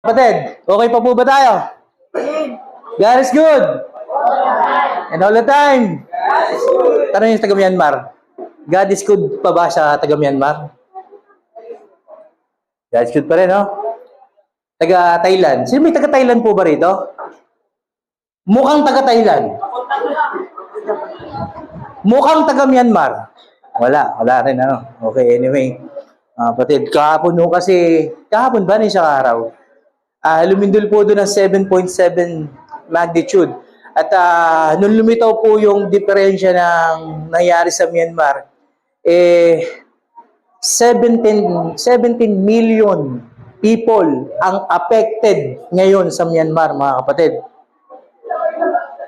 Kapatid, okay pa po ba tayo? God is good. And all the time. Tanong yung taga Myanmar. God is good pa ba sa taga Myanmar? God is good pa rin, no? Taga Thailand. Sino may taga Thailand po ba rito? Mukhang taga Thailand. Mukhang taga Myanmar. Wala rin, ano? Okay, anyway. Kapatid, kahapon ba na isang araw? Lumindol po doon ng 7.7 magnitude. At nung lumitaw po yung diferensya ng nangyari sa Myanmar, 17 million people ang affected ngayon sa Myanmar, mga kapatid.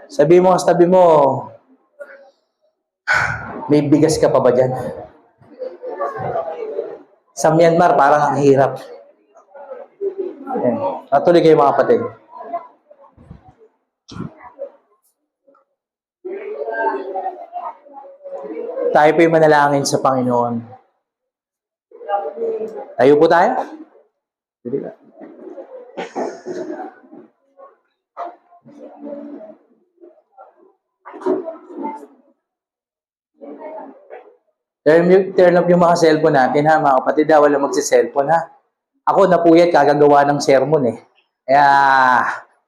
Sabi mo, may bigas ka pa ba dyan? Sa Myanmar, parang ang hirap. Patuloy kayo, mga kapatid. Tayo po'y manalangin sa Panginoon. Tayo po tayo. Turn up yung mga cellphone natin, ha, mga kapatid. Wala magsi-cellphone, ha. Ako napuyat kagagawa ng sermon, eh. Kaya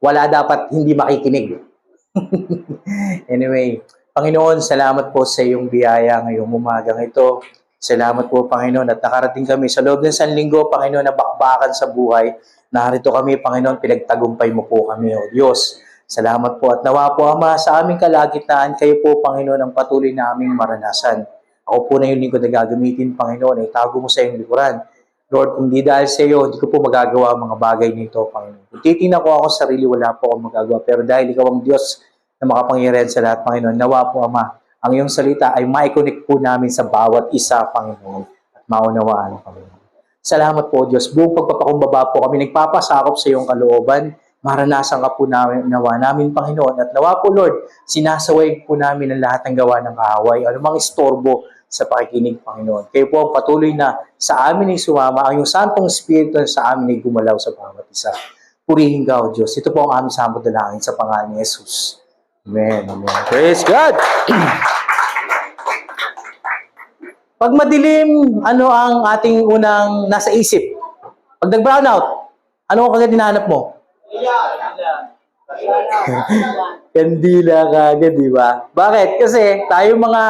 wala dapat hindi makikinig. Anyway, Panginoon, salamat po sa iyong biyaya ngayong umagang ito. Salamat po, Panginoon, at nakarating kami sa loob ng isang linggo, Panginoon, na bakbakan sa buhay. Narito kami, Panginoon, pinagtagumpay mo po kami, O Diyos. Salamat po at nawa po, Ama, sa aming kalagitnaan, kayo po, Panginoon, ang patuloy na aming maranasan. Ako po na yung lingkod na gagamitin, Panginoon, ay tago mo sa iyong likuran. Lord, kung di dahil sa iyo, hindi ko po magagawa ang mga bagay nito, Panginoon. Kung titingnan ko ako sa sarili, wala po akong magagawa. Pero dahil ikaw ang Diyos na makapangyarihan sa lahat, Panginoon, nawa po, Ama, ang iyong salita ay ma-connect po namin sa bawat isa, Panginoon, at maunawaan, Panginoon. Salamat po, Diyos. Buong pagpapakumbaba po kami nagpapasakop sa iyong kalooban. Maranasan ka po namin, Panginoon. At nawa po, Lord, sinasaway po namin ang lahat ng gawa ng kaaway. Anumang istorbo sa pakikinig, Panginoon. Kayo po ang patuloy na sa amin ay sumama, ang iyong Santong Espiritu sa amin ay gumalaw sa bawat isa. Purihin ka, O Diyos. Ito po ang aming samot dalangin sa pangalan ni Jesus. Amen. Amen. Praise God! Pag madilim, ano ang ating unang nasa isip? Pag nag-brownout, ano ang kagad hinahanap mo? Kandila kagad, di ba? Bakit? Kasi tayo mga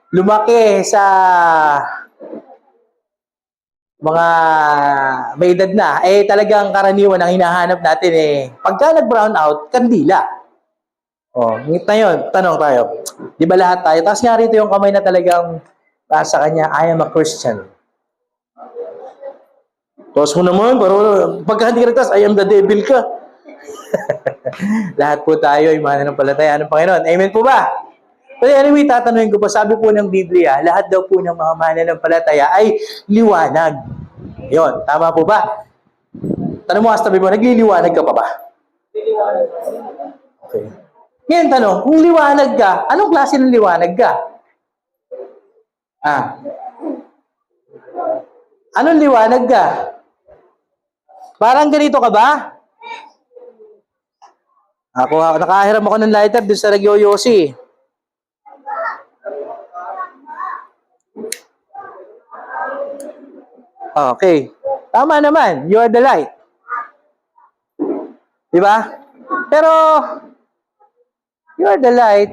lumaki sa mga may edad na, talagang karaniwan ang hinahanap natin pagka nag-brown out, kandila. Ngayon, tanong tayo. Di ba lahat tayo? Tapos nga rito yung kamay na talagang sa kanya, I am a Christian. Tapos mo naman, pagka hindi ka nagtas, I am the devil ka. Lahat po tayo ay mananampalataya ng Panginoon. Amen po ba? But anyway, tatanungin ko pa, sabi po ng Biblia, lahat daw po ng mga mananampalataya ay liwanag. Yon, tama po ba? Tanong mo, sabi mo, nagliliwanag ka pa ba? Okay. Ngayon tanong, kung liwanag ka, anong klase ng liwanag ka? Anong liwanag ka? Parang ganito ka ba? Nakahiram ako ng lighter doon sa Nagyoyosi. Okay. Tama naman. You are the light. Diba? Pero, you are the light.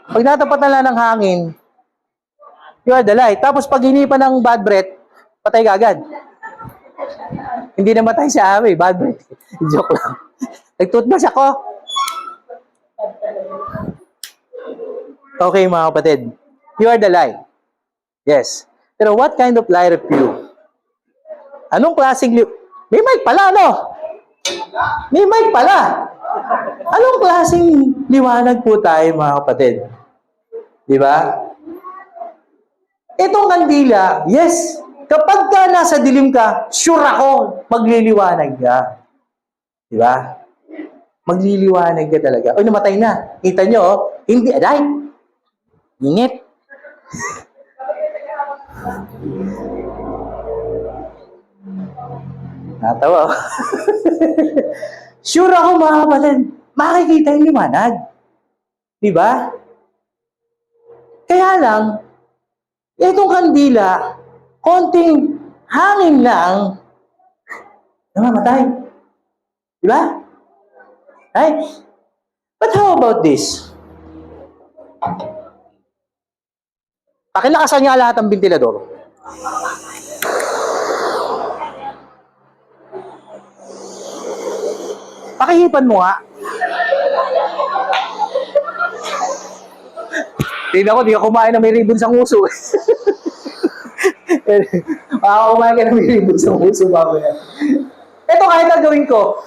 Pag natapatan lang ng hangin, you are the light. Tapos pag hinipan ng bad breath, patay ka agad. Hindi namatay siya, bad breath. Joke lang. Nag-toothbrush ako. Okay, mga kapatid. You are the light. Yes. Pero what kind of light of you? Anong klaseng may mic pala, no? May mic pala. Anong klaseng liwanag po tayo, mga kapatid? Di ba? Itong kandila, yes, kapag ka nasa dilim ka, sure ako, magliliwanag ka. Di ba? Magliliwanag ka talaga. Oy, namatay na. Kita nyo, hindi, aday. Init. Natawa. Sure ako mga kapatid, makikita yung liwanag. Di ba? Kaya lang, itong kandila, konting hangin lang, namamatay. Di ba? Right? But how about this? Pakilakasan nga lahat ang ventilador. Pakihipan mo nga. Tingnan ko, di ka kumain na may ribbon sa nguso. Kumain ka na may ribbon sa nguso bago yan. Ito kahit ang gawin ko.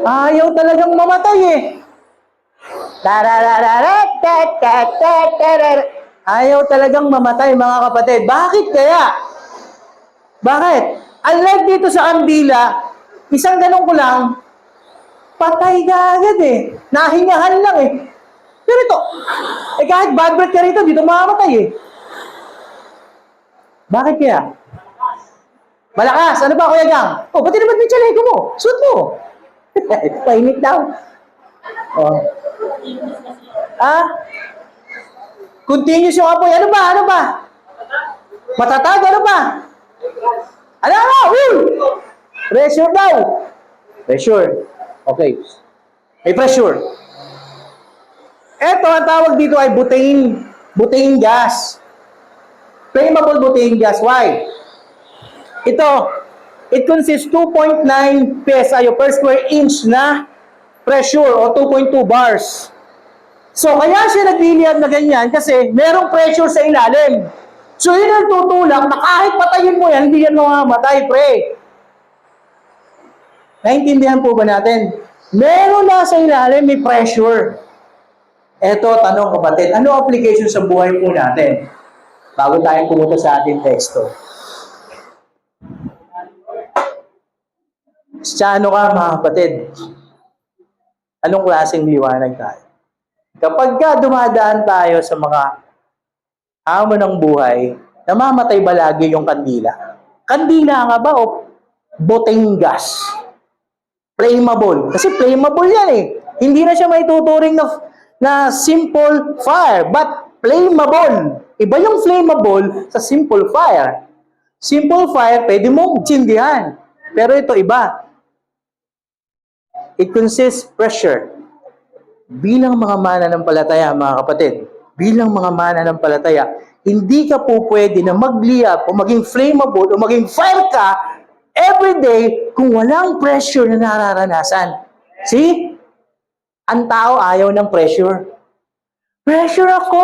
Ayaw talagang mamatay eh. Ayaw talagang mamatay mga kapatid. Bakit kaya? Bakit? Unlike dito sa kandila, isang ganun ko lang, patay ka agad eh. Nahingahan lang eh. Pero ito, kahit bad breath ka rito, dito mamamatay eh. Bakit kaya? Malakas! Ano ba, Kuya Gang? Oh, pati naman may chaleco mo. Suot mo. Painit daw. Oh. Ah? Continuous yung apoy. Ano ba? Ano ba? Matatag? Ano ba? Ano ba? Pressure daw. Pressure. Okay. May pressure. Ito, ang tawag dito ay butane. Butane gas. Flammable butane gas. Why? Ito, it consists 2.9 PSI o per square inch na pressure o 2.2 bars. So, kaya siya nagliliyab na ganyan kasi merong pressure sa ilalim. So, yun ang tutulak na kahit patayin mo yan, hindi yan mamamatay, pre. Naintindihan po ba natin? Meron na sa ilalim, may pressure. Eto, tanong kapatid, ano application sa buhay po natin? Bago tayo pumunta sa ating teksto. Sa ano ka mga kapatid? Anong klaseng liwanag tayo? Kapag ka dumadaan tayo sa mga hamon ng buhay, namamatay ba lagi yung kandila? Kandila nga ba o butane gas? Flammable. Kasi flammable yan eh. Hindi na siya may tuturing na simple fire, but flammable. Iba yung flammable sa simple fire. Simple fire, pwede mong tsindihan. Pero ito iba. It consists pressure. Bilang mga mananampalataya, mga kapatid, bilang mga mananampalataya, hindi ka po pwede na magliyab o maging flammable o maging fire ka everyday kung walang pressure na nararanasan. See? Ang tao ayaw ng pressure. Pressure ako!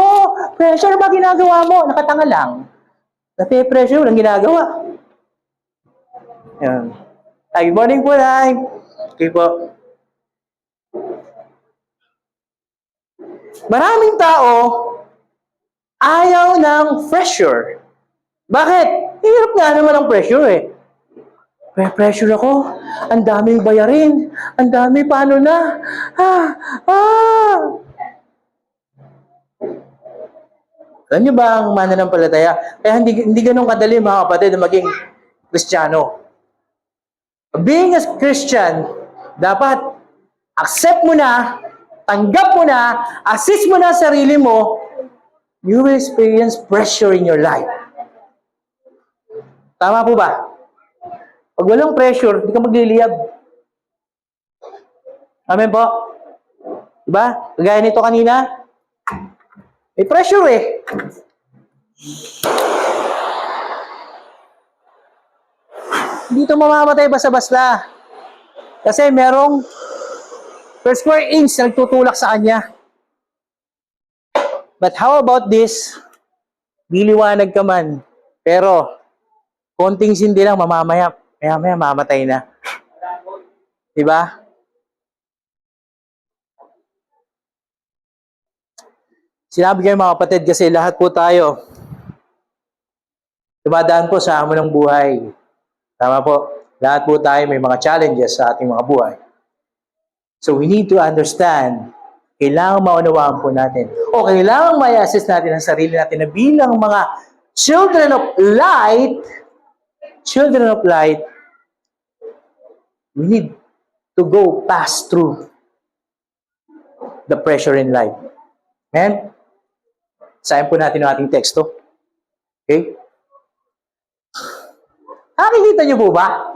Pressure ba ginagawa mo? Nakatanga lang. Nape-pressure, walang ginagawa. Yan. Good morning po, Nay. Okay po. Maraming tao ayaw ng pressure. Bakit? Hirap nga naman ang pressure eh. Pressure ako. Ang daming bayarin. Ang dami paano na. Alam niyo ba ang mananampalataya? Kaya hindi ganun kadali mga kapatid na maging Kristiyano. Being a Christian, dapat accept mo na, tanggap mo na, assist mo na sarili mo, you will experience pressure in your life. Tama po ba? Pag walang pressure, hindi ka magliliyab. Amen po? Diba? Kagaya nito kanina, may pressure eh. Dito mamamatay basta-basta. Kasi merong per square inch na nagtutulak sa kanya. But how about this? Diliwanag ka man. Pero, konting sindi lang, mamamaya, maya mamatay na. Diba? Sinabi kayo mga kapatid kasi lahat po tayo dumadaan po sa hamon ng buhay. Tama po. Lahat po tayo may mga challenges sa ating mga buhay. So we need to understand Kailangan maunawaan po natin. O kailangan ma-assess natin ang sarili natin na bilang mga children of light, we need to go pass through the pressure in life. Amen? Sayin po natin ang ating teksto. Okay? Nakikita niyo po ba?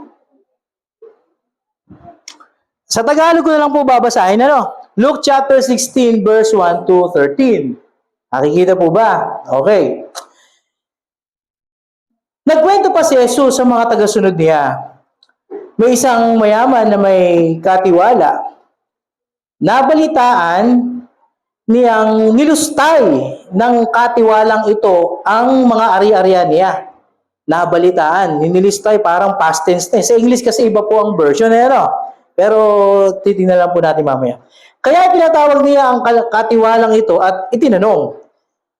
Sa Tagalog ko na lang po babasahin. Luke chapter 16 verse 1 to 13. Nakikita po ba? Okay. Nagkwento pa si Jesus sa mga tagasunod niya. May isang mayaman na may katiwala. Nabalitaan niyang nilustay ng katiwalang ito ang mga ari-arian niya. Nabalitaan, nilistay parang past tense na. Sa English kasi iba po ang version Pero titingnan lang po natin mamaya. Kaya pinatawag niya ang katiwalang ito at itinanong,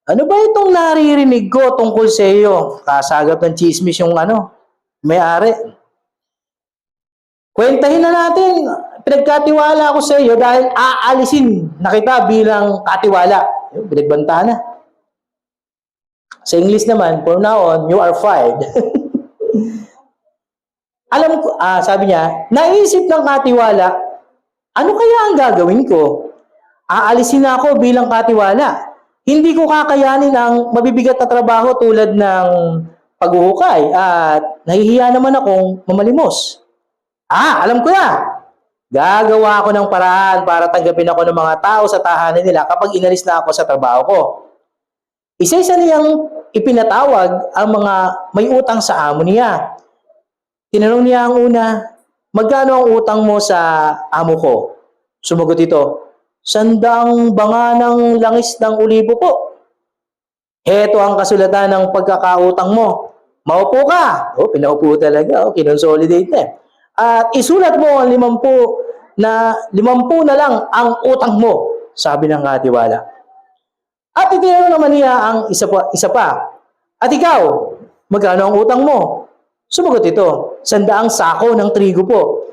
ano ba itong naririnig ko tungkol sa iyo? Kasagap ng chismis yung may-ari. Kwentahin na natin, pinagkatiwala ako sa iyo dahil aalisin na kita bilang katiwala. Pinagbantaan na. Sa English naman, from now on, you are fired. Alam ko, sabi niya, naisip ng katiwala, ano kaya ang gagawin ko? Aalisin na ako bilang katiwala. Hindi ko kakayanin ang mabibigat na trabaho tulad ng paghuhukay at nahihiya naman akong mamalimos. Alam ko na. Gagawa ako ng paraan para tanggapin ako ng mga tao sa tahanan nila kapag inalis na ako sa trabaho ko. Isa-isa niyang ipinatawag ang mga may utang sa amo niya. Tinanong niya ang una, magkano ang utang mo sa amo ko? Sumagot ito, 100 banga ng langis ng olibo po. Heto ang kasulatan ng pagkakautang mo. Maupo ka. Pinaupo talaga. Kinonsolidate na. At isulat mo ang 50 na lang ang utang mo, sabi ng katiwala. At itinanong naman niya ang isa pa. At ikaw, magkano ang utang mo? Sumagot ito, 100 sako ng trigo po.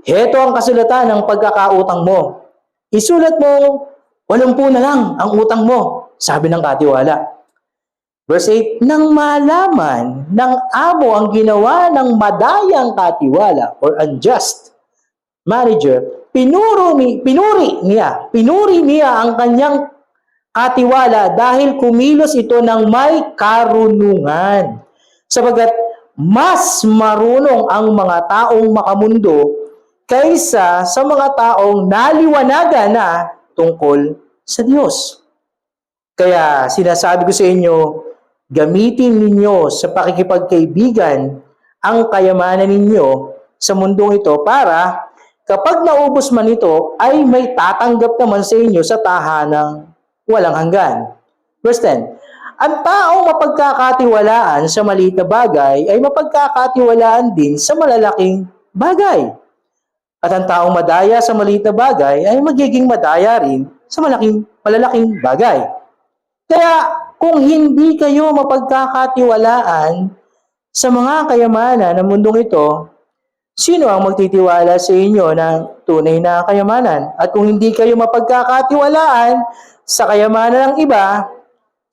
Heto ang kasulatan ng pagkakautang mo. Isulat mo, 80 na lang ang utang mo, sabi ng katiwala. Verse 8, nang malaman ng amo ang ginawa ng madayang katiwala or unjust manager, pinuri niya ang kanyang katiwala dahil kumilos ito ng may karunungan. Sabagat mas marunong ang mga taong makamundo kaysa sa mga taong naliwanagan na tungkol sa Diyos. Kaya sinasabi ko sa inyo, gamitin ninyo sa pakikipagkaibigan ang kayamanan ninyo sa mundong ito para kapag naubos man ito ay may tatanggap naman sa inyo sa tahanang walang hanggan. Verse 10, ang taong mapagkakatiwalaan sa maliit na bagay ay mapagkakatiwalaan din sa malalaking bagay. At ang taong madaya sa maliit na bagay ay magiging madaya rin sa malalaking bagay. Kaya kung hindi kayo mapagkakatiwalaan sa mga kayamanan ng mundong ito, sino ang magtitiwala sa inyo ng tunay na kayamanan? At kung hindi kayo mapagkakatiwalaan sa kayamanan ng iba,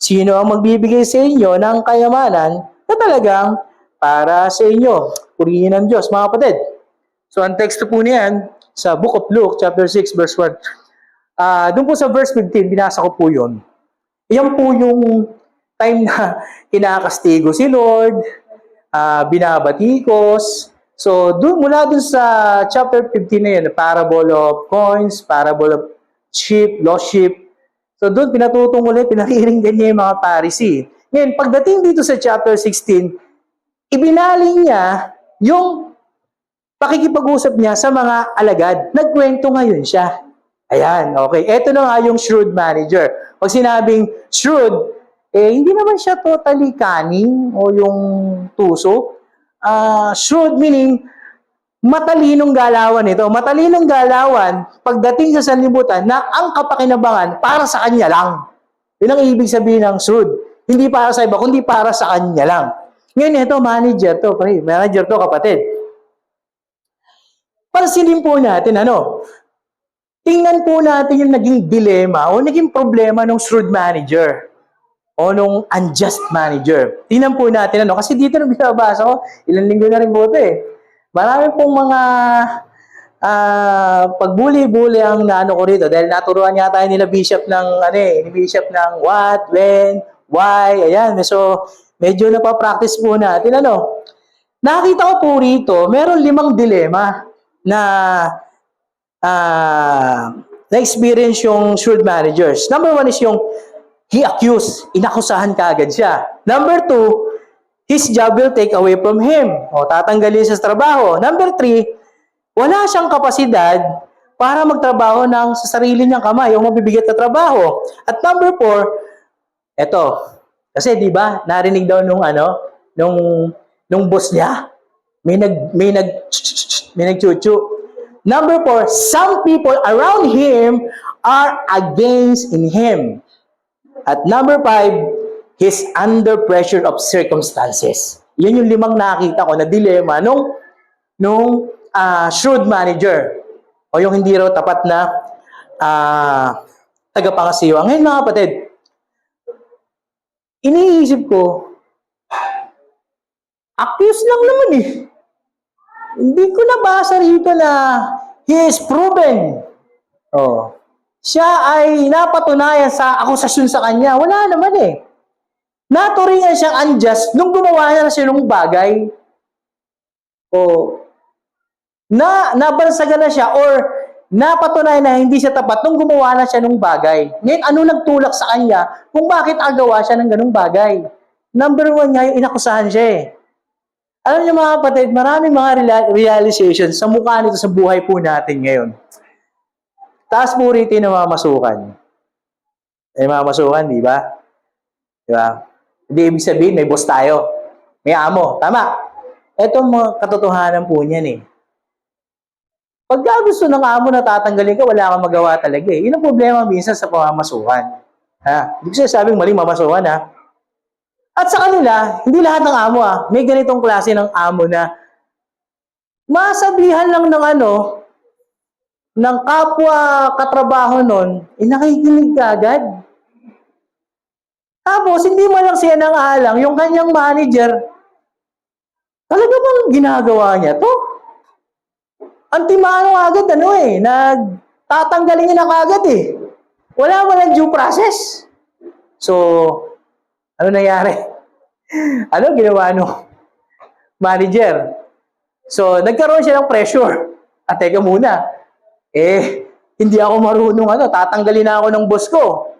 sino ang magbibigay sa inyo ng kayamanan na talagang para sa inyo? Purihin ng Diyos, mga kapatid. So, ang teksto po niyan sa Book of Luke, chapter 6, verse 1. Doon po sa verse 15, binasa ko po yun. Yan po yung time na kinakastigo si Lord, binabatikos. So, mula dun sa chapter 15 na yun, parable of coins, parable of sheep, lost sheep. So, doon pinatutungkulin, pinakiringgan niya yung mga Pharisee. Ngayon, pagdating dito sa chapter 16, ibinaling niya yung pakikipag-usap niya sa mga alagad. Nagkwento ngayon siya. Ayan, okay. Ito na nga yung shrewd manager. Pag sinabing shrewd, hindi naman siya totally cunning o yung tuso. Shrewd meaning matalinong galawan ito. Matalinong galawan pagdating sa sanlibutan na ang kapakinabangan para sa kanya lang. Yun ang ibig sabihin ng shrewd. Hindi para sa iba, kundi para sa kanya lang. Ngayon ito, manager to, kapatid. Pansinin po natin, Tingnan po natin yung naging dilema o naging problema ng shrewd manager o nung unjust manager. Tingnan po natin ano, kasi dito nung binabasa ko, ilang linggo na rin po ito eh. Marami pong mga pagbuli-buli ang naano ko rito dahil naturuan nga tayo nila Bishop ng ano eh, ni Bishop ng what, when, why, ayan. So, medyo napapractice po natin ano. Nakita ko po rito, meron 5 dilema na na-experience yung shrewd managers. Number 1 is yung he accused, inakusahan kaagad siya. Number 2, his job will take away from him. O, tatanggalin siya sa trabaho. Number 3, wala siyang kapasidad para magtrabaho ng sa sarili niyang kamay, yung mabibigat na trabaho. At number 4, eto, kasi 'di ba, narinig daw nung boss niya, may nagchuchu. Number 4, some people around him are against in him. At number 5, he's under pressure of circumstances. Yan yung 5 nakita ko na dilema nung shrewd manager o yung hindi raw tapat na tagapangasiwa. Ngayon mga kapatid, iniisip ko, accused lang naman eh. Hindi ko nabasa rito na he is proven. Oh. Siya ay napatunayan sa akusasyon sa kanya. Wala naman eh. Naturingan siyang unjust nung gumawa niya na siya ng bagay. O nabansagan na siya or napatunayan na hindi siya tapat nung gumawa na siya ng bagay. Ngayon, ano nagtulak sa kanya kung bakit agawa siya ng ganung bagay? Number 1 nga, yung inakusahan siya eh. Alam niyo mga kapatid, maraming mga realizations sa mukha nito sa buhay po natin ngayon. Taas po rito yung namamasukan. May mamasukan, di ba? Di ba? Hindi ibig sabihin, may boss tayo. May amo. Tama. Ito mga katotohanan po niyan eh. Pagka gusto ng amo na tatanggalin ka, wala kang magawa talaga eh. Yun ang problema minsan sa pamamasukan. Ha? Hindi ko sabing maling mamasukan ha. At sa kanila, hindi lahat ng amo may ganitong klase ng amo na masabihan lang ng kapwa katrabaho nun, nakikinig ka agad. Tapos, hindi mo lang siya nang alang, yung kanyang manager, talaga bang ginagawa niya to? Antimano agad, nagtatanggalin niya na agad eh. Wala mo lang due process. So, ano nangyari? Ano ginawa manager? So, nagkaroon siya ng pressure. At teka muna, hindi ako marunong tatanggalin na ako ng boss ko.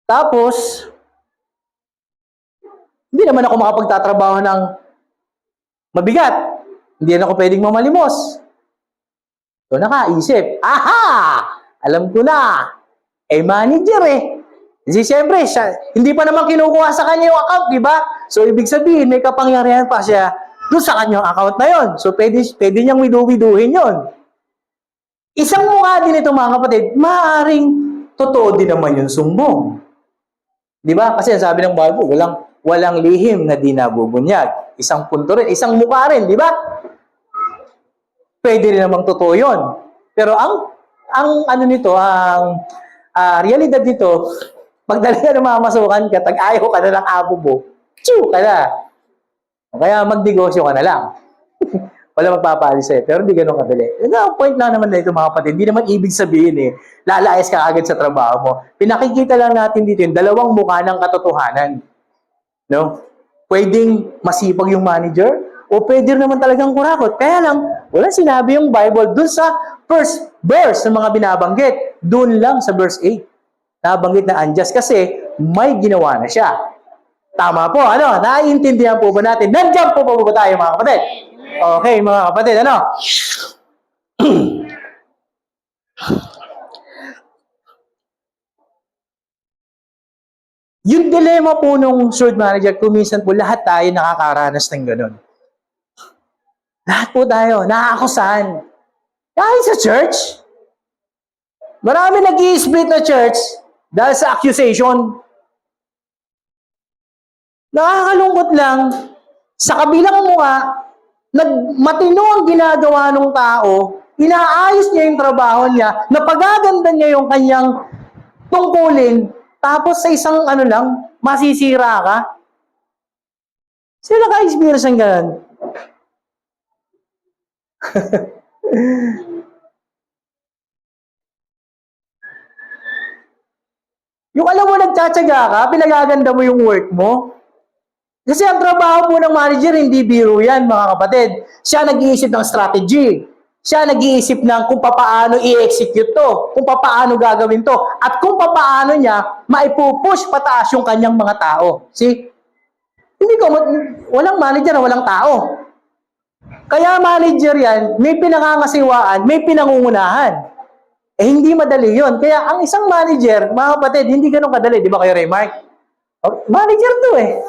Tapos, hindi naman ako makapagtatrabaho ng mabigat. Hindi na ako pwedeng mamalimos. So, nakaisip, alam ko na, manager Kasi siyempre, hindi pa naman kinukuha sa kanya yung account, di ba? So, ibig sabihin, may kapangyarihan pa siya doon sa kanyang account na yon. So, pwede niyang widu-widuhin yon. Isang mukha din ito mga kapatid, maaaring totoo din naman yung sumbong. Di ba? Kasi sabi ng Bible, walang lihim na di nabubunyag. Isang punto rin, isang mukha rin, di ba? Pwede rin namang totoo yun. Pero ang realidad nito, pag talaga namamasukan ka, tag-ayaw ka na ng abo mo, ka na. Kaya magnegosyo ka na lang. Wala magpapalis pero hindi ganun kadali. Ang point lang naman na ito mga kapatid, hindi naman ibig sabihin lalayas ka agad sa trabaho mo. Pinakikita lang natin dito yung dalawang mukha ng katotohanan. No? Pwedeng masipag yung manager, o pwede naman talagang kurakot. Kaya lang, wala sinabi yung Bible dun sa first verse ng mga binabanggit. Dun lang sa verse 8. Nabanggit na unjust kasi may ginawa na siya. Tama po, naiintindihan po ba natin? Nandiyan po ba tayo mga kapatid? Okay, mga kapatid, Yung dilemma po nung shrewd manager, kuminsan po lahat tayo nakakaranas ng ganun. Lahat po tayo, nakakakusahan. Kahit sa church. Marami nag-i-split na church dahil sa accusation. Nakakalungkot lang, sa kabilang mukha, matino ang ginagawa ng tao, Inaayos niya yung trabaho niya, napagaganda niya yung kanyang tungkulin, tapos sa isang ano lang, masisira ka. Sino ka-experience ng ganun? Yung alam mo, nagtsatsaga ka, pinagaganda mo yung work mo. Kasi ang trabaho po ng manager, hindi biro yan, mga kapatid. Siya nag-iisip ng strategy. Siya nag-iisip ng kung paano i-execute to, kung paano gagawin to, at kung paano niya maipupush pataas yung kanyang mga tao. See? Hindi ko, walang manager na walang tao. Kaya manager yan, may pinangangasiwaan, may pinangungunahan. Eh, hindi madali yun. Kaya ang isang manager, mga kapatid, hindi ganun kadali. Di ba kayo, Raymark? Oh, manager to eh.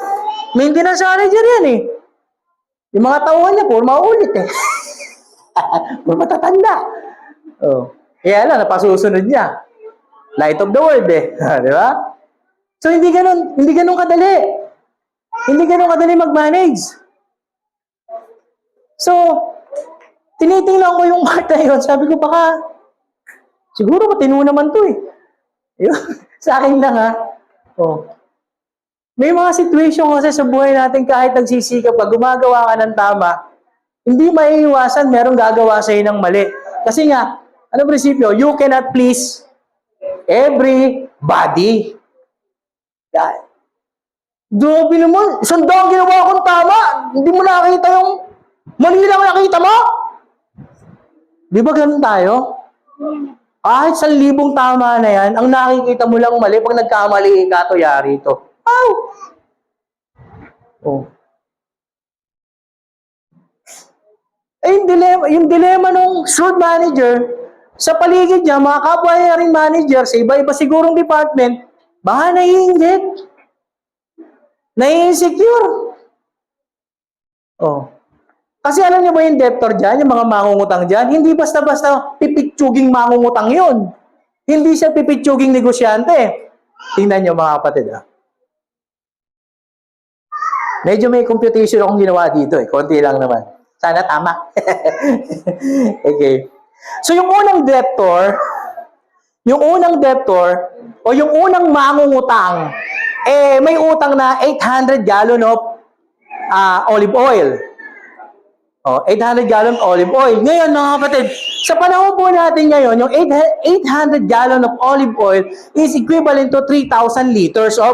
Maintenance manager yan eh. Yung mga tauhan niya, puro maulit eh. Puro matatanda. Oh. Kaya lang, napasusunod niya. Light of the world eh. Di ba? So, hindi ganun kadali. Hindi ganun kadali mag-manage. So, tinitingnan ko yung part na yun. Sabi ko, baka, siguro matino naman to eh. Yun, sa akin lang ha. Oh. May mga situation kasi sa buhay natin kahit nagsisikap ka, gumagawa ka ng tama, hindi maiiwasan merong gagawa sa'yo ng mali. Kasi nga, ano prinsipyo? You cannot please everybody. Yeah. Dobi naman, isang daang ginawa kong tama, hindi mo nakita yung mali lang nakita mo? Di ba ganun tayo? Kahit 1,000 tama na yan, ang nakikita mo lang mali, pag nagkamali ka, to yari ito. Ow! Oh. Eh, yung dilema ng fraud manager, sa paligid niya, mga kapwa hiring manager, sa iba-iba sigurong department, baka naiinggit. Nai-insecure. Oh. Kasi alam niyo ba yung debtor dyan, yung mga mangungutang dyan, hindi basta-basta pipitsuging mangungutang yun. Hindi siya pipitsuging negosyante. Tingnan niyo mga kapatid. Medyo may computation akong ginawa dito eh. Konti lang naman. Sana tama. Okay. So yung unang debtor o yung unang mangungutang, eh may utang na 800 gallon of olive oil. Oh, 800 gallon olive oil. Ngayon mga kapatid, sa panahon po natin ngayon, yung 800 gallon of olive oil is equivalent to 3,000 liters of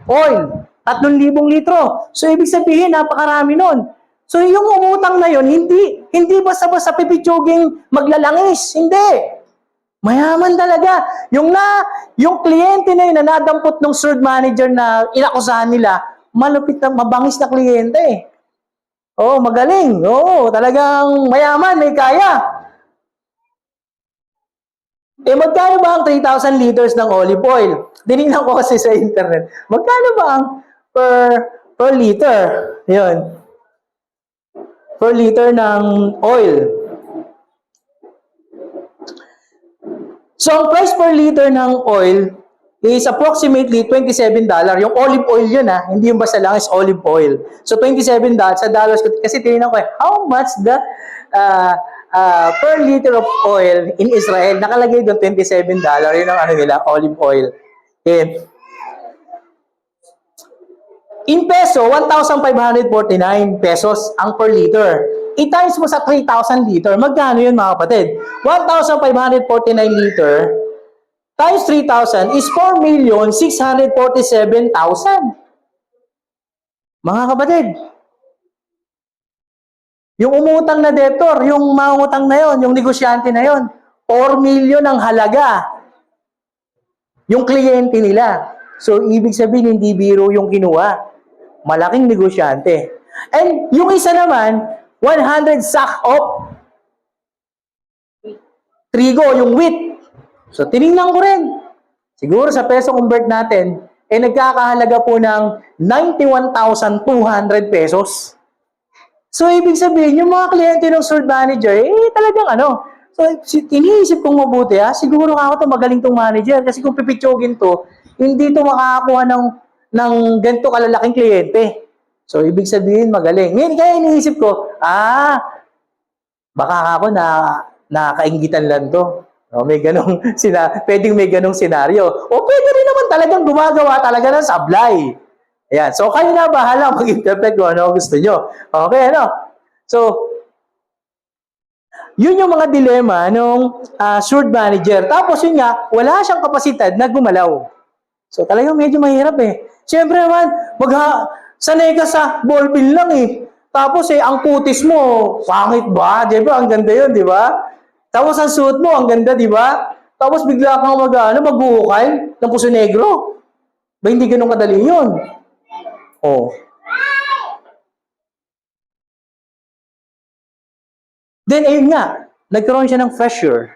oil. 3,000 litro. So, ibig sabihin, napakarami nun. So, yung umutang na yun, hindi basta-basta pipitsuging maglalangis. Hindi. Mayaman talaga. Yung kliyente na yun na nadampot ng third manager na inakusahan nila, malupit na, mabangis na kliyente. Oo, magaling. Oo, talagang mayaman, may kaya. Eh, magkano ba ang 3,000 liters ng olive oil? Dinignan ko kasi sa internet. Magkano ba ang per liter? Yun. Per liter ng oil. So, ang price per liter ng oil is approximately $27. Yung olive oil yun hindi yung basta lang is olive oil. So, $27 sa dollars. Kasi tinignan ko how much the per liter of oil in Israel, nakalagay doon $27. Yun ang ano nila, olive oil. Okay. In peso, 1,549 pesos ang per liter. I-times mo sa 3,000 liter, magkano yun mga kapatid? 1,549 liter times 3,000 is 4,647,000. Mga kapatid, yung umutang na debtor, yung mangutang na yon, yung negosyante na yon, 4 million ang halaga. Yung kliyente nila. So, ibig sabihin, hindi biro yung kinuha. Malaking negosyante. And yung isa naman, 100 sack of trigo, yung wheat. So, tinignan ko rin. Siguro sa peso convert natin, nagkakahalaga po ng 91,200 pesos. So, ibig sabihin, yung mga kliyente ng third manager, talagang ano. So, iniisip kong mabuti, siguro ako magaling tong manager. Kasi kung pipitsugin to, hindi to makakakuha ng ganito kalalaking kliyente. So, ibig sabihin, magaling. Ngayon, kaya iniisip ko, baka ako nakakainggitan lang to. No, may ganong pwedeng may ganong senaryo. O pwede rin naman talagang gumagawa talaga ng sablay. Ayan. So, kayo na bahala mag-interpret kung ano gusto nyo. Okay, ano? So, yun yung mga dilema nung assured manager. Tapos yun nga, wala siyang kapasidad na gumalaw. So, talagang medyo mahirap eh. Siyempre naman, sanay ka sa ballpen lang eh. Tapos ang putis mo, pangit ba? Di ba? Ang ganda yun, di ba? Tapos ang suit mo, ang ganda, di ba? Tapos bigla kang maghuhukay ng puso negro. Ba, hindi ganun kadali yun. Oh. Then, ayun nga, nagkaroon siya ng pressure.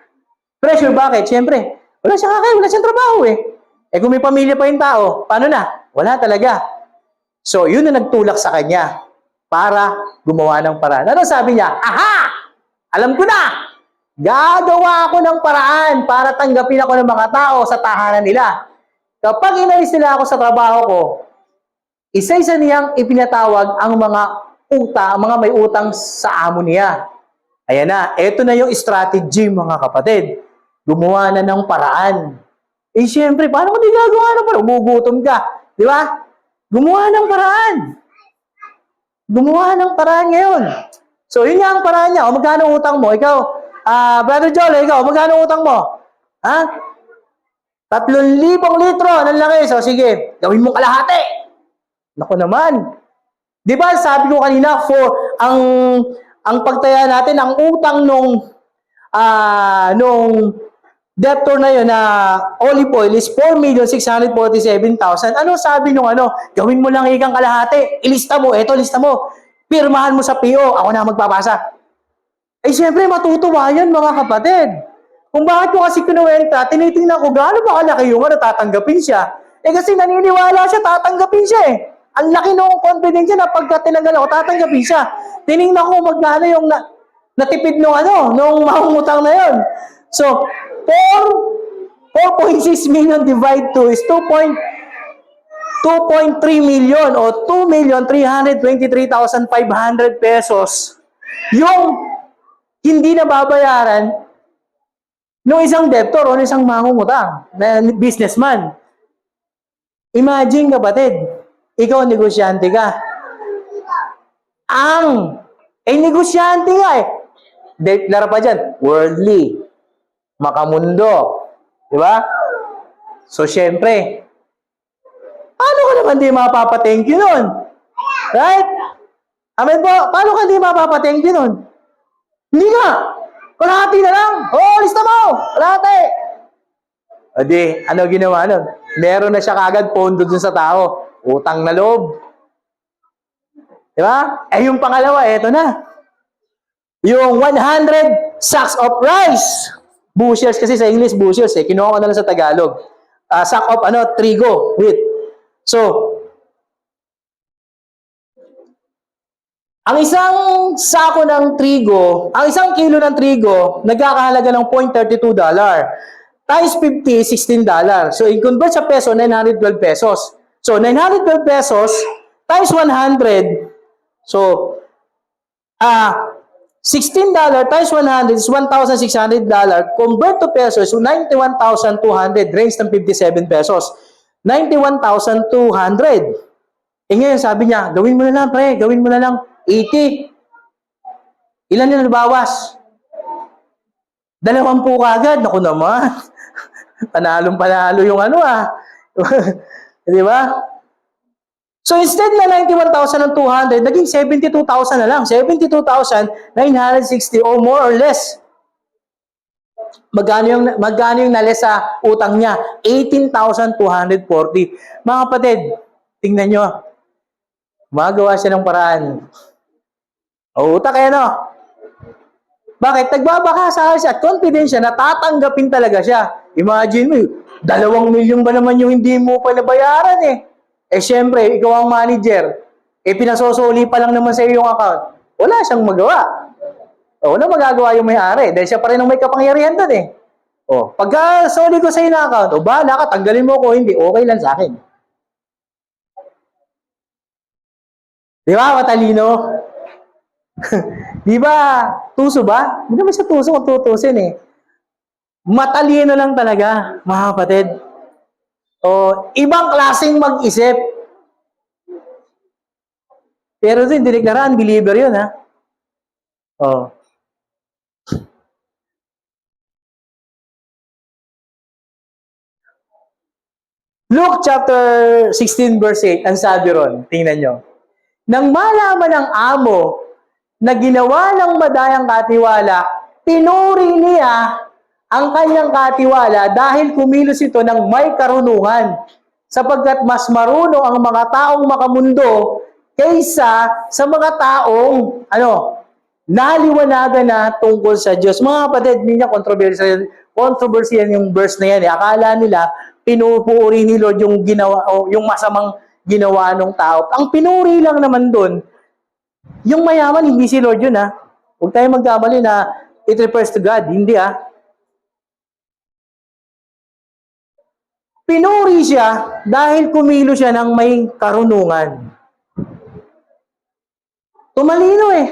Pressure, bakit? Siyempre, wala siyang kakain, wala siyang trabaho eh. Eh kung may pamilya pa yung tao, paano na? Wala talaga. So, yun na nagtulak sa kanya para gumawa ng paraan. Ano sabi niya? Aha! Alam ko na! Gagawa ako ng paraan para tanggapin ako ng mga tao sa tahanan nila. Kapag inalis nila ako sa trabaho ko, isa-isa niyang ipinatawag ang mga may utang sa amo niya. Ayan na, eto na yung strategy mga kapatid. Gumawa na ng paraan. Eh syempre, paano kung di gagawa ng paraan? Umugutom ka. Di ba? Gumawa ng paraan. Gumawa ng paraan ngayon. So, yun nga ang paraan niya. O magkano utang mo? Ikaw, Brother Joel, ikaw, magkano utang mo? Ha? 3,000 litro ng laki. So, sige, gawin mo kalahati. Naku naman. Di ba, sabi ko kanina, ang pagtaya natin, ang utang nung debtor na yun na olive oil is 4,647,000. Ano sabi nung gawin mo lang ikang kalahati. Ilista mo, eto, lista mo. Pirmahan mo sa PO, ako na magbabasa. Eh, syempre, matutuwa yan, mga kapatid. Kung bakit ko kasi kinuwenta, tinitingnan ko, gaano ba kalaki yung tatanggapin siya? Eh, kasi naniniwala siya, tatanggapin siya eh. Ang laki nung confidence niya na pagka tinanggal ako, tatanggapin siya. Tiningnan ko magkano yung natipid nung mangungutang na yun. So, 4.6 million divide 2 is 2.3 million o 2,323,500 pesos yung hindi nababayaran ng isang debtor o ng isang mangungutang na businessman. Imagine, kapatid, ikaw negosyante ka. Negosyante nga eh. Deklara pa dyan, worldly, makamundo. Di ba? So, syempre, paano ka naman di mapapathank you nun? Right? Amen po, paano ka di mapapathank you nun? Hindi nga. Kalahati na lang. Lista mo. Kalahati. O di, ano ginawa nun? Meron na siya kagad pondo dun sa tao. Utang na loob. Di ba? Yung pangalawa, eto na. Yung 100 sacks of rice. Bushels kasi sa English, bushels eh. Kinuha ko na lang sa Tagalog. Sack of trigo, wheat. So, ang isang sako ng trigo, ang isang kilo ng trigo, nagkakahalaga ng $0.32. Times 50, $16. So, i-convert sa peso, 912 pesos. So, 912 pesos times 100. So, $16 times 100 is $1,600. Convert to pesos, so 91,200. Range ng 57 pesos. 91,200. Ngayon, sabi niya, gawin mo na lang, pre. Gawin mo na lang 80. Ilan yung nabawas? 20 kagad. Naku naman. Panalong-panalo yung Di ba? So, instead na 91,200, naging 72,000 na lang. 72,960 or more or less. Magkano yung nalis sa utang niya? 18,240. Mga kapatid, tingnan nyo. Magawa siya ng paraan. Utak Bakit? Nagbabaka sa siya at confident siya na tatanggapin talaga siya. Imagine mo, 2 milyon ba naman yung hindi mo pa nabayaran eh. Eh, syempre, ikaw ang manager. Pinasosoli pa lang naman sa iyo yung account. Wala siyang magawa. Wala magagawa yung may-ari. Dahil siya pa rin ang may kapangyarihan doon eh. Pagka soli ko sa iyo na account, bahala ka, tanggalin mo ko, hindi, okay lang sa akin. Di ba, matalino? Di ba, tuso ba? Hindi naman siya tuso kung tutusin eh. Matalino lang talaga, mga kapatid. O, ibang klaseng mag-isip. Pero ito, hindi deklaraan, believer yun, ha? O. Luke chapter 16 verse 8, ang sabi ron, tingnan nyo. Nang malaman ng amo na ginawa ng madayang katiwala, pinuri niya ang kanyang katiwala dahil kumilos ito ng may karunungan, sapagkat mas marunong ang mga taong makamundo kaysa sa mga taong naliwanagan na tungkol sa Diyos. Mga kapatid, hindi niya controversial yung verse na yan. Akala nila pinupuri ni Lord yung ginawa o yung masamang ginawa ng tao. Ang pinuri lang naman doon, yung mayaman, hindi si Lord yun, ha? Huwag tayo magkamali na it refers to God. Hindi, ha? Pinuri siya dahil kumilo siya ng may karunungan. Tumalino eh.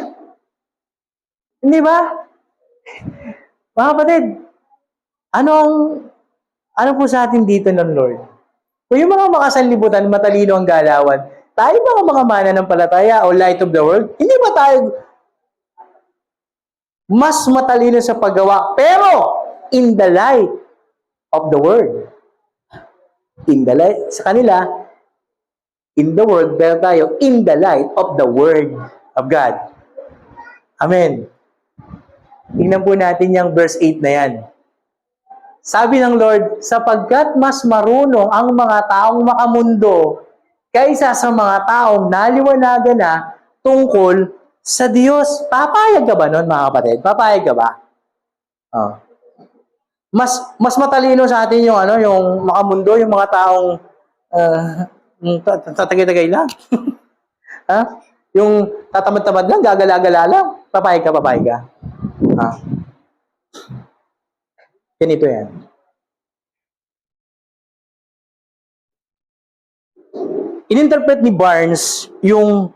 Hindi ba? Mga kapatid, ano po sa atin dito ng Lord? Kung yung mga makasanlibutan, matalino ang galawan, tayo mga mananampalataya o light of the world, hindi ba tayo mas matalino sa paggawa, pero in the light of the world? In the light, sa kanila, in the world, pero tayo in the light of the Word of God. Amen. Tingnan po natin yung verse 8 na yan. Sabi ng Lord, sapagkat mas marunong ang mga taong makamundo kaysa sa mga taong naliwanagan na tungkol sa Diyos. Papayag ka ba nun, mga kapatid? Papayag ka ba? Oh. Mas matalino sa atin yung yung makamundo, yung mga taong tatagay-tagay lang. Ha? Yung tatamad-tamad lang, gagala-gala lang. Papayag ka. Ha? Ganito yan. Ininterpret ni Barnes yung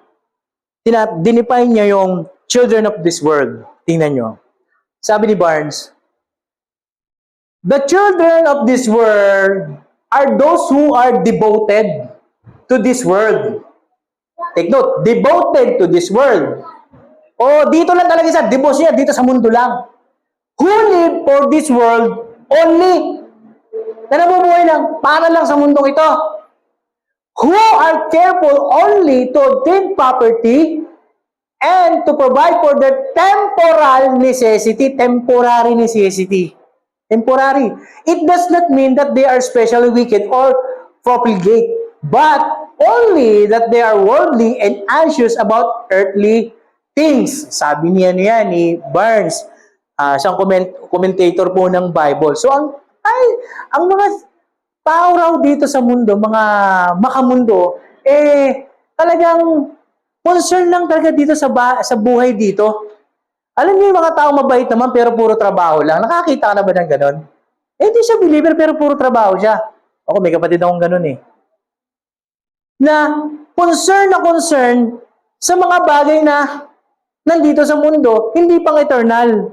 dinefine niya yung children of this world. Tingnan nyo. Sabi ni Barnes, the children of this world are those who are devoted to this world. Take note, devoted to this world. O dito lang talaga sa devotion niya, dito sa mundo lang. Who live for this world only. Na nabubuhay lang, para lang sa mundong ito. Who are careful only to obtain property and to provide for their temporal necessity, temporary necessity. Temporary. It does not mean that they are especially wicked or profligate, but only that they are worldly and anxious about earthly things. Sabi niya ni Barnes, siyang commentator po ng Bible. So, ang mga tao raw dito sa mundo, mga makamundo, talagang concern lang talaga dito sa buhay dito. Alam niyo yung mga tao mabait naman pero puro trabaho lang. Nakakita ka na ba ng ganon? Hindi siya believer pero puro trabaho siya. Ako, may kapatid akong ganon eh. Na concern sa mga bagay na nandito sa mundo, hindi pang eternal.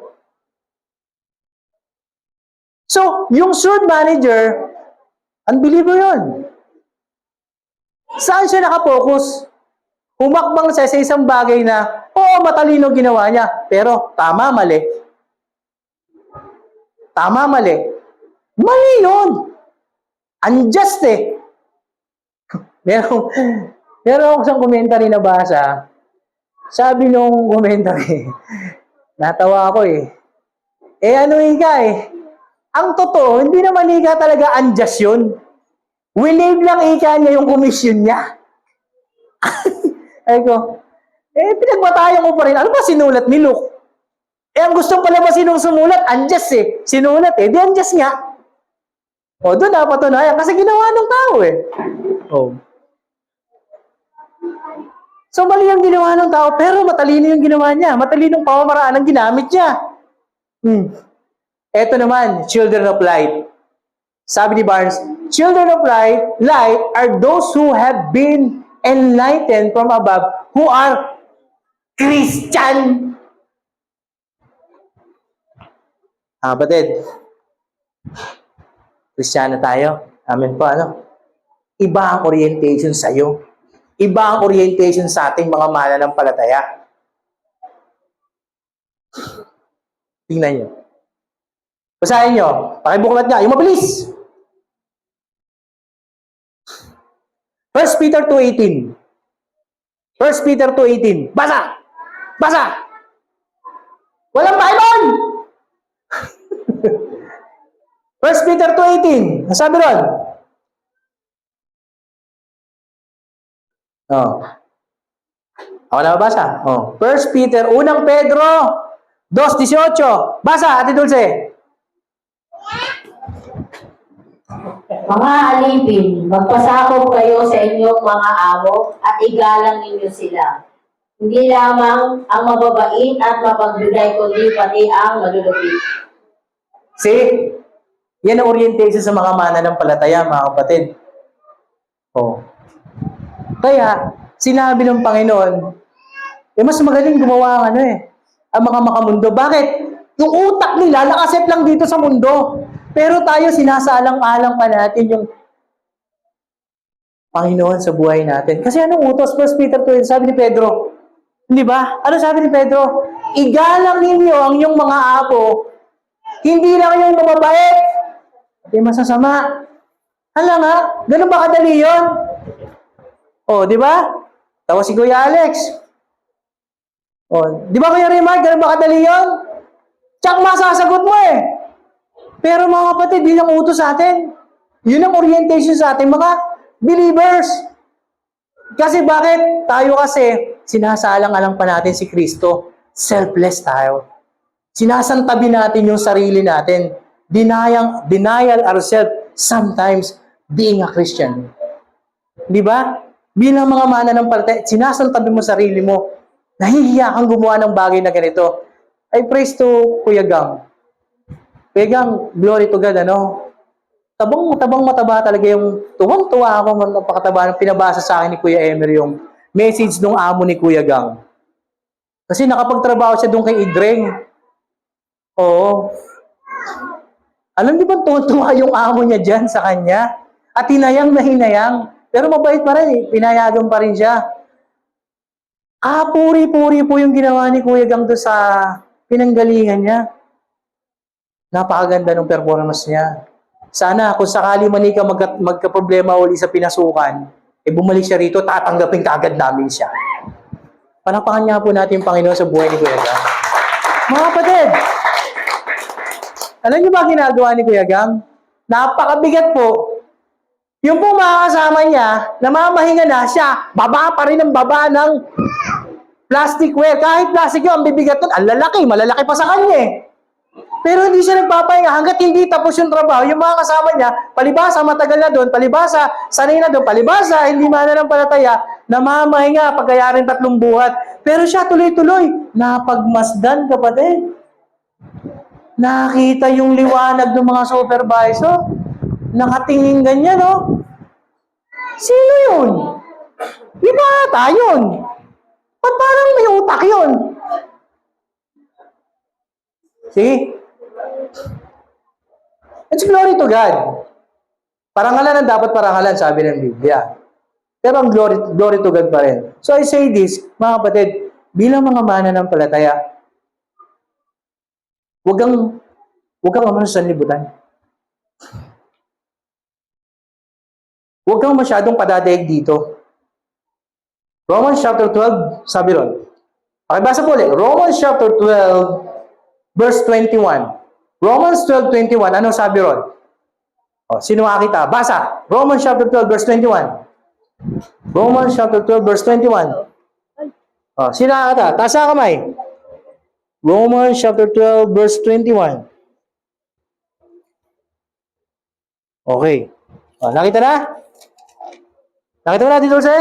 So, yung sword manager, unbeliever yun. Saan siya nakapokus? Humakbang siya sa isang bagay na, matalino ginawa niya, pero tama, mali. Tama, mali. Mali yun. Unjust eh. Meron ako isang commentary na basa. Sabi nung commentary, natawa ako eh. Ang totoo, hindi naman ika talaga unjust yun. Winave lang ika niya yung commission niya. Ay ko, pinagbatayan ko pa rin. Ano ba sinulat ni Luke? Ang gustong palabasin nung sumulat, unjust eh. Sinulat di unjust nga. Doon napatunayan. Kasi ginawa ng tao eh. So, mali ang ginawa ng tao, pero matalino yung ginawa niya. Matalinong pamamaraan ang ginamit niya. Ito naman, children of light. Sabi ni Barnes, children of light are those who have been enlightened from above, who are Christian. Kapatid, Kristiyano tayo. Amen po, ano? Iba ang orientation sa'yo. Iba ang orientation sa ating mga mananampalataya. Tingnan nyo. Basahin nyo. Pakibuklat nga. Yung mabilis. 1 Peter 2:18. 1 Peter 2:18. Basa! Basa! Walang Bible! 1 Peter 2:18. Ang sabi ron? Oh. Ako na mabasa. Oh. 1 Peter, unang Pedro, 2:18. Basa, Ate Dulce. Mga alipin, magpasakop kayo sa inyong mga amo at igalang ninyo sila. Hindi lamang ang mababait at mapagbigay, kundi pati ang malulupit. See? Yan ang orientation sa mga mananampalataya, mga kapatid. Oh. Kaya, sinabi ng Panginoon, mas magaling gumawa ang ang mga makamundo. Bakit? Yung utak nila, nakaset lang dito sa mundo. Pero tayo, sinasalang-alang pa natin yung Panginoon sa buhay natin. Kasi anong utos? 1 Peter 2, sabi ni Pedro. Hindi ba? Ano sabi ni Pedro? Igalang ninyo ang yung mga apo, hindi lang yung mababait, pati masasama. Hala nga, ganun ba kadali yun? O, di ba? Tawa si Kuya Alex. O, di ba Kuya Remark, ganun ba kadali yun? Tsak masasagot mo Pero mga kapatid, yun ang utos sa atin. Yun ang orientation sa atin, mga believers. Kasi bakit? Tayo kasi, sinasalang-alang pa natin si Kristo. Selfless tayo. Sinasantabi natin yung sarili natin. Denial ourselves sometimes being a Christian. Di ba? Bilang mga mananampalataya, sinasantabi mo sarili mo. Nahihiya kang gumawa ng bagay na ganito. I praise to Kuya Gang. Kuya Gang, glory to God, Tabang mataba talaga yung tuwang-tuwa ako napakataba ng pinabasa sa akin ni Kuya Emer yung message ng amo ni Kuya Gang. Kasi nakapagtrabaho siya doon kay Idreng. Oo. Alam niyo ba tuwa yung amo niya dyan sa kanya? At hinayang na hinayang. Pero mabait pa rin pinayagan pa rin siya. Puri-puri po yung ginawa ni Kuya Gang doon sa pinanggalingan niya. Napakaganda ng performance niya. Sana kung sakali man ikaw magka-problema uli sa pinasukan, bumalik siya rito, tatanggapin kaagad namin siya. Panapakan niya po natin yung Panginoon sa buhay ni Kuya Gang. Mga kapatid, alam niyo ba ginagawa ni Kuya Gang? Napakabigat po. Yung po mga kasama niya, namamahinga na siya, baba pa rin ang baba ng plasticware. Kahit plastic yun, ang bibigat nun, ang lalaki, malalaki pa sa kanya Pero hindi siya nagpapahinga hanggat hindi tapos yung trabaho. Yung mga kasama niya, palibasa, matagal na doon, palibasa, sanay na doon, palibasa, hindi mananampalataya, namamahinga, pagkayarin 3 buhat. Pero siya tuloy-tuloy, napagmasdan, kapatid. Nakita yung liwanag ng mga supervisor. Nakatingin ganyan, Sino yun? Iba ata yun. Ba't parang may utak yun? See? It's glory to God. Parangalan ang dapat parangalan, sabi ng Biblia. Pero ang glory to God pa rin. So I say this, mga kapatid, bilang mga mananampalataya, huwag kang umano sa sanlibutan. Huwag kang masyadong padadaig dito. Romans chapter 12, sabi ron. Pakibasa po ulit. Romans chapter 12, verse 21. Romans 12:21, ano sabi ron? Sino makakita? Basa. Romans chapter 12, verse 21. Romans chapter 12, verse 21. Sino makakita? Taas ang kamay. Romans chapter 12, verse 21. Okay. Nakita na? Nakita mo na dito, Jose?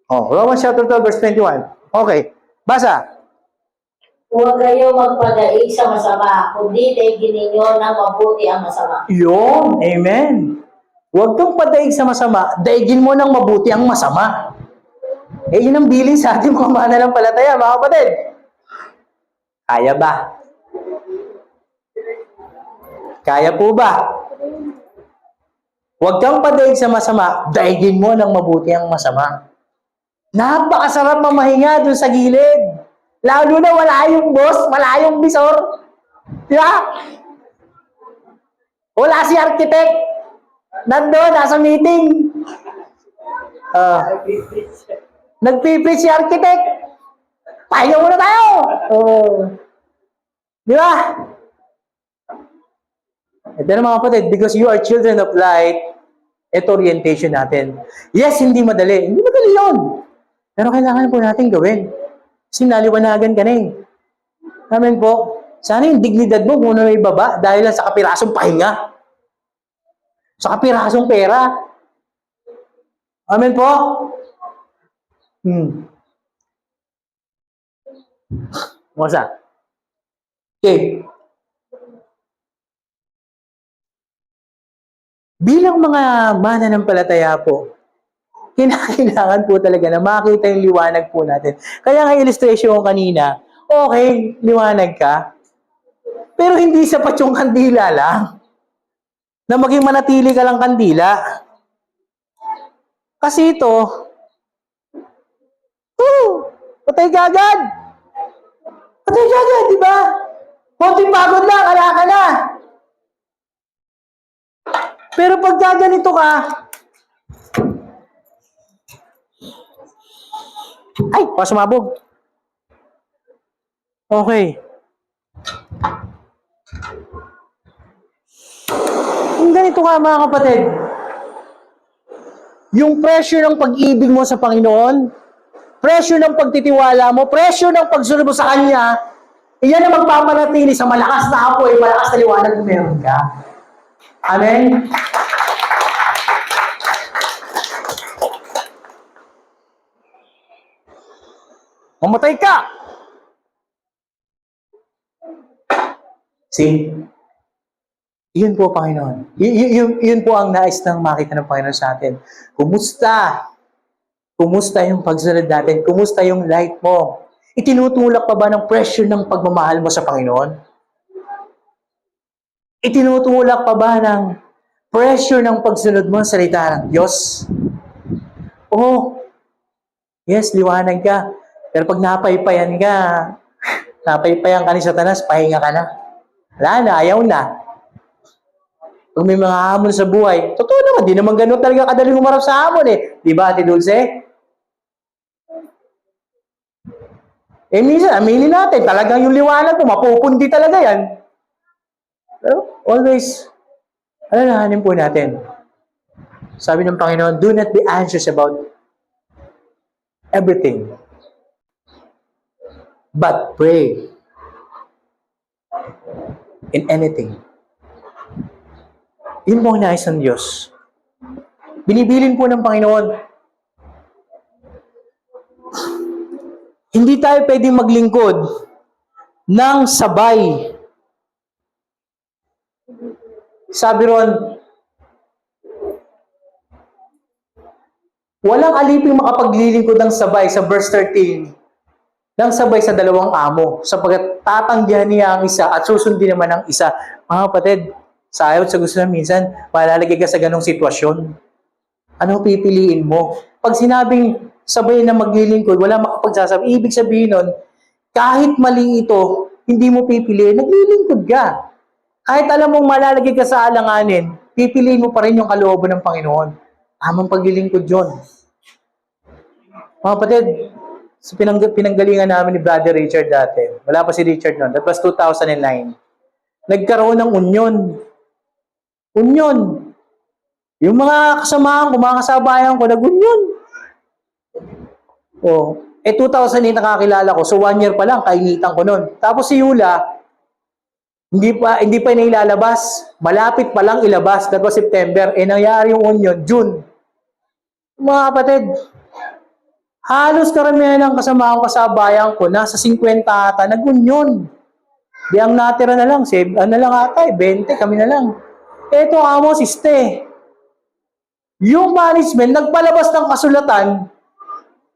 Romans chapter 12, verse 21. Okay. Basa. Huwag kayo magpadaig sa masama, kundi daigin ninyo ng mabuti ang masama. Yun. Amen. Huwag kang padaig sa masama, daigin mo ng mabuti ang masama. Yun ang bilin sa ating mga mananampalataya, mga kapatid. Kaya ba? Kaya po ba? Huwag kang padaig sa masama, daigin mo ng mabuti ang masama. Napakasarap mamahinga dun sa gilid. Lalo na wala yung boss, wala yung bisor. Di ba? Wala si architect. Nandun, nasa meeting. Nagpipreach si architect. Pahinga muna tayo. Di ba? Ito na mga kapatid, because you are children of light, ito orientation natin. Yes, hindi madali. Hindi madali yun. Pero kailangan po natin gawin. Kasi naliwanagan ka na eh. Amen po. Sana yung dignidad mo kung may baba dahil lang sa kapirasong pahinga. Sa kapirasong pera. Amen po. Masa? Okay. Bilang mga mananampalataya po, kinakailangan po talaga na makita yung liwanag po natin. Kaya nga illustration ko kanina, okay, liwanag ka, pero hindi sapat yung kandila lang. Na maging manatili ka lang kandila. Kasi ito, patay ka agad. Patay ka agad, di ba? Konting pagod lang, ala ka na. Pero pag gaganito ka, ay, pasumabog. Okay. Kung ganito ka mga kapatid, yung pressure ng pag-ibig mo sa Panginoon, pressure ng pagtitiwala mo, pressure ng pagsunod mo sa Kanya, iyan ang magpapanatili sa malakas na apoy, malakas na liwanag na meron ka. Amen? Mamatay ka! See? Yun po, Panginoon. Yun po ang nais ng makita ng Panginoon sa atin. Kumusta? Kumusta yung pagsunod natin? Kumusta yung light mo? Itinutulak pa ba ng pressure ng pagmamahal mo sa Panginoon? Itinutulak pa ba ng pressure ng pagsunod mo sa salita ng Diyos? Oh, yes, liwanag ka. Pero pag napaypayan ka ni Satanas, pahinga ka na. Wala na, ayaw na. Pag may mga hamon sa buhay, totoo naman, di naman ganun talaga kadaling umarap sa hamon eh. Di ba, Ate Dulce? Eh, minsan, aminin natin, talagang yung liwanag mo, mapupundi talaga yan. Pero, always, alalahanin po natin. Sabi ng Panginoon, do not be anxious about everything. But pray in anything. Yun po ang nais ng Diyos. Binibilin po ng Panginoon. Hindi tayo pwedeng maglingkod ng sabay. Sabi ron, walang aliping makapaglilingkod ng sabay sa verse 13 ng sabay sa dalawang amo sapagkat tatanggihan niya ang isa at susundin naman ang isa. Mga kapatid, sa ayaw at sa gusto na minsan, malalagay ka sa ganong sitwasyon. Anong pipiliin mo? Pag sinabing sabay na maglilingkod, wala makapagsasabi. Ibig sabihin nun, kahit mali ito, hindi mo pipiliin, naglilingkod ka. Kahit alam mong malalagay ka sa alanganin, pipiliin mo pa rin yung kalooban ng Panginoon. Tamang paglilingkod yun. Mga kapatid, sa pinanggalingan namin ni Brother Richard dati, wala pa si Richard noon, that was 2009, nagkaroon ng union. Union. Yung mga kasamahan ko, mga kasabayan ko, nag-union. Oh, 2008 nakakilala ko, so 1 year pa lang, kainitan ko noon. Tapos si Yula, hindi pa nailalabas. Malapit pa lang ilabas. That was September. Nangyari yung union, June. Mga kapatid, halos karamihan ng kasama ko, kasabayan ko, nasa 50 ata, nag-union. Di ang natira na lang, 20 kami na lang. Eto amo, siste. Yung management, nagpalabas ng kasulatan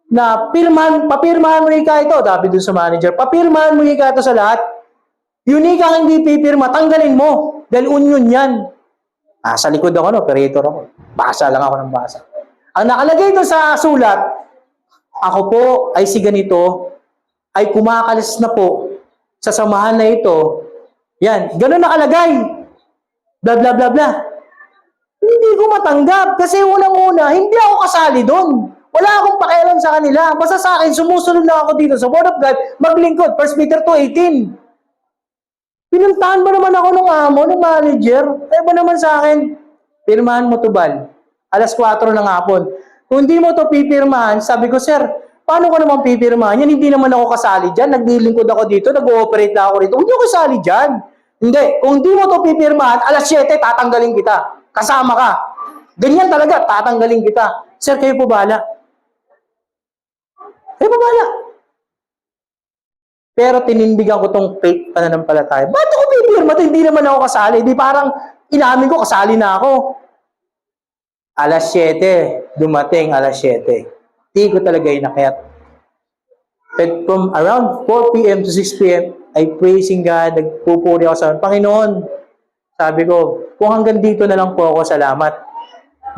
na papirmahan mo ika ito, sabi dun sa manager, papirmahan mo ika ito sa lahat. Yung ika hindi pipirma, tanggalin mo. Dahil union yan. Sa likod ako, operator ako. Basa lang ako ng basa. Ang nakalagay doon sa sulat, ako po ay si ganito, ay kumakalas na po sa samahan na ito. Yan, ganun nakalagay. Bla bla bla bla. Hindi ko matanggap kasi unang-una, hindi ako kasali doon. Wala akong pakialam sa kanila. Basta sa akin, sumusunod lang ako dito sa Word of God, maglingkod, 1 Peter 2:18. Pinuntahan ba naman ako ng amo, ng manager? Ba naman sa akin, pirmahan mo to, Bal. Alas 4 ng hapon. Kung hindi mo to pipirmahan, sabi ko, sir, paano ko naman pipirmahan? Yan, hindi naman ako kasali dyan. Naglilingkod ako dito, nag-ooperate na ako rito. Hindi ako kasali dyan. Hindi. Kung hindi mo to pipirmahan, alas 7, tatanggalin kita. Kasama ka. Ganyan talaga, tatanggalin kita. Sir, kayo po bahala. Kayo po bahala. Pero tinindigan ko tong fake pananampalataya. Ba't ako pipirma? Hindi naman ako kasali. Di parang inamin ko, kasali na ako. Alas 7, dumating alas 7. Di ko talaga inakyat. But from around 4 p.m. to 6 p.m., ay praising God, nagpupuri ako sa Panginoon. Sabi ko, kung hanggang dito na lang po ako, salamat.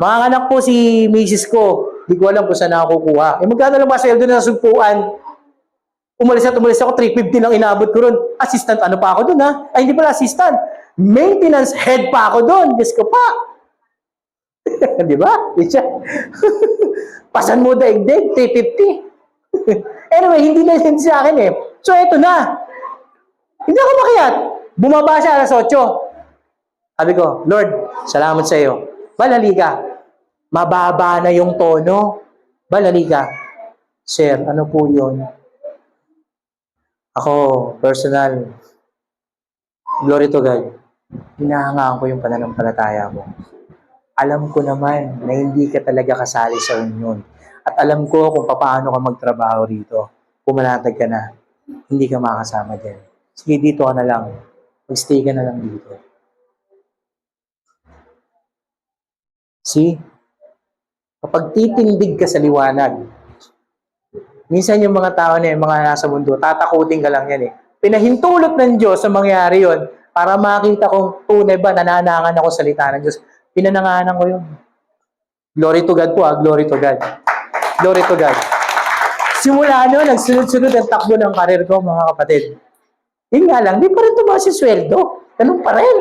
Mga anak po si Mrs. ko, di ko alam kung saan nakakukuha. Magkano lang ba sweldo na sugpuan? Umalis ako, 350 lang inabot ko ron. Assistant, ano pa ako dun ha? Ay, hindi pala assistant. Maintenance head pa ako dun. Diyos ko pa. Di ba? Pasan mo daigdig, 350. Anyway, hindi na yun sa akin eh. So, eto na. Hindi ako makiat. Bumaba siya alas 8. Sabi ko, Lord, salamat sa iyo. Balali ka. Mababa na yung tono. Balali ka. Sir, ano po yun? Ako, personal, glory to God, hinahangaan ko yung pananampalataya mo. Alam ko naman na hindi ka talaga kasali sa union. At alam ko kung paano ka magtrabaho rito. Pumalatag ka na, hindi ka makasama dyan. Sige, dito ka na lang. Mag-stay ka na lang dito. See? Kapag titindig ka sa liwanag, minsan yung mga tao na yung mga nasa mundo, tatakutin ka lang yan eh. Pinahintulot ng Diyos sa mangyari yon para makita kung tunay ba nananangan ako sa salita ng Diyos. Pinananganan ko yun. Glory to God po glory to God. Glory to God. Simula nagsunod-sunod ang takbo ng karir ko, mga kapatid. Yun nga lang, di pa rin tumaas yung sweldo. Ganun pa rin.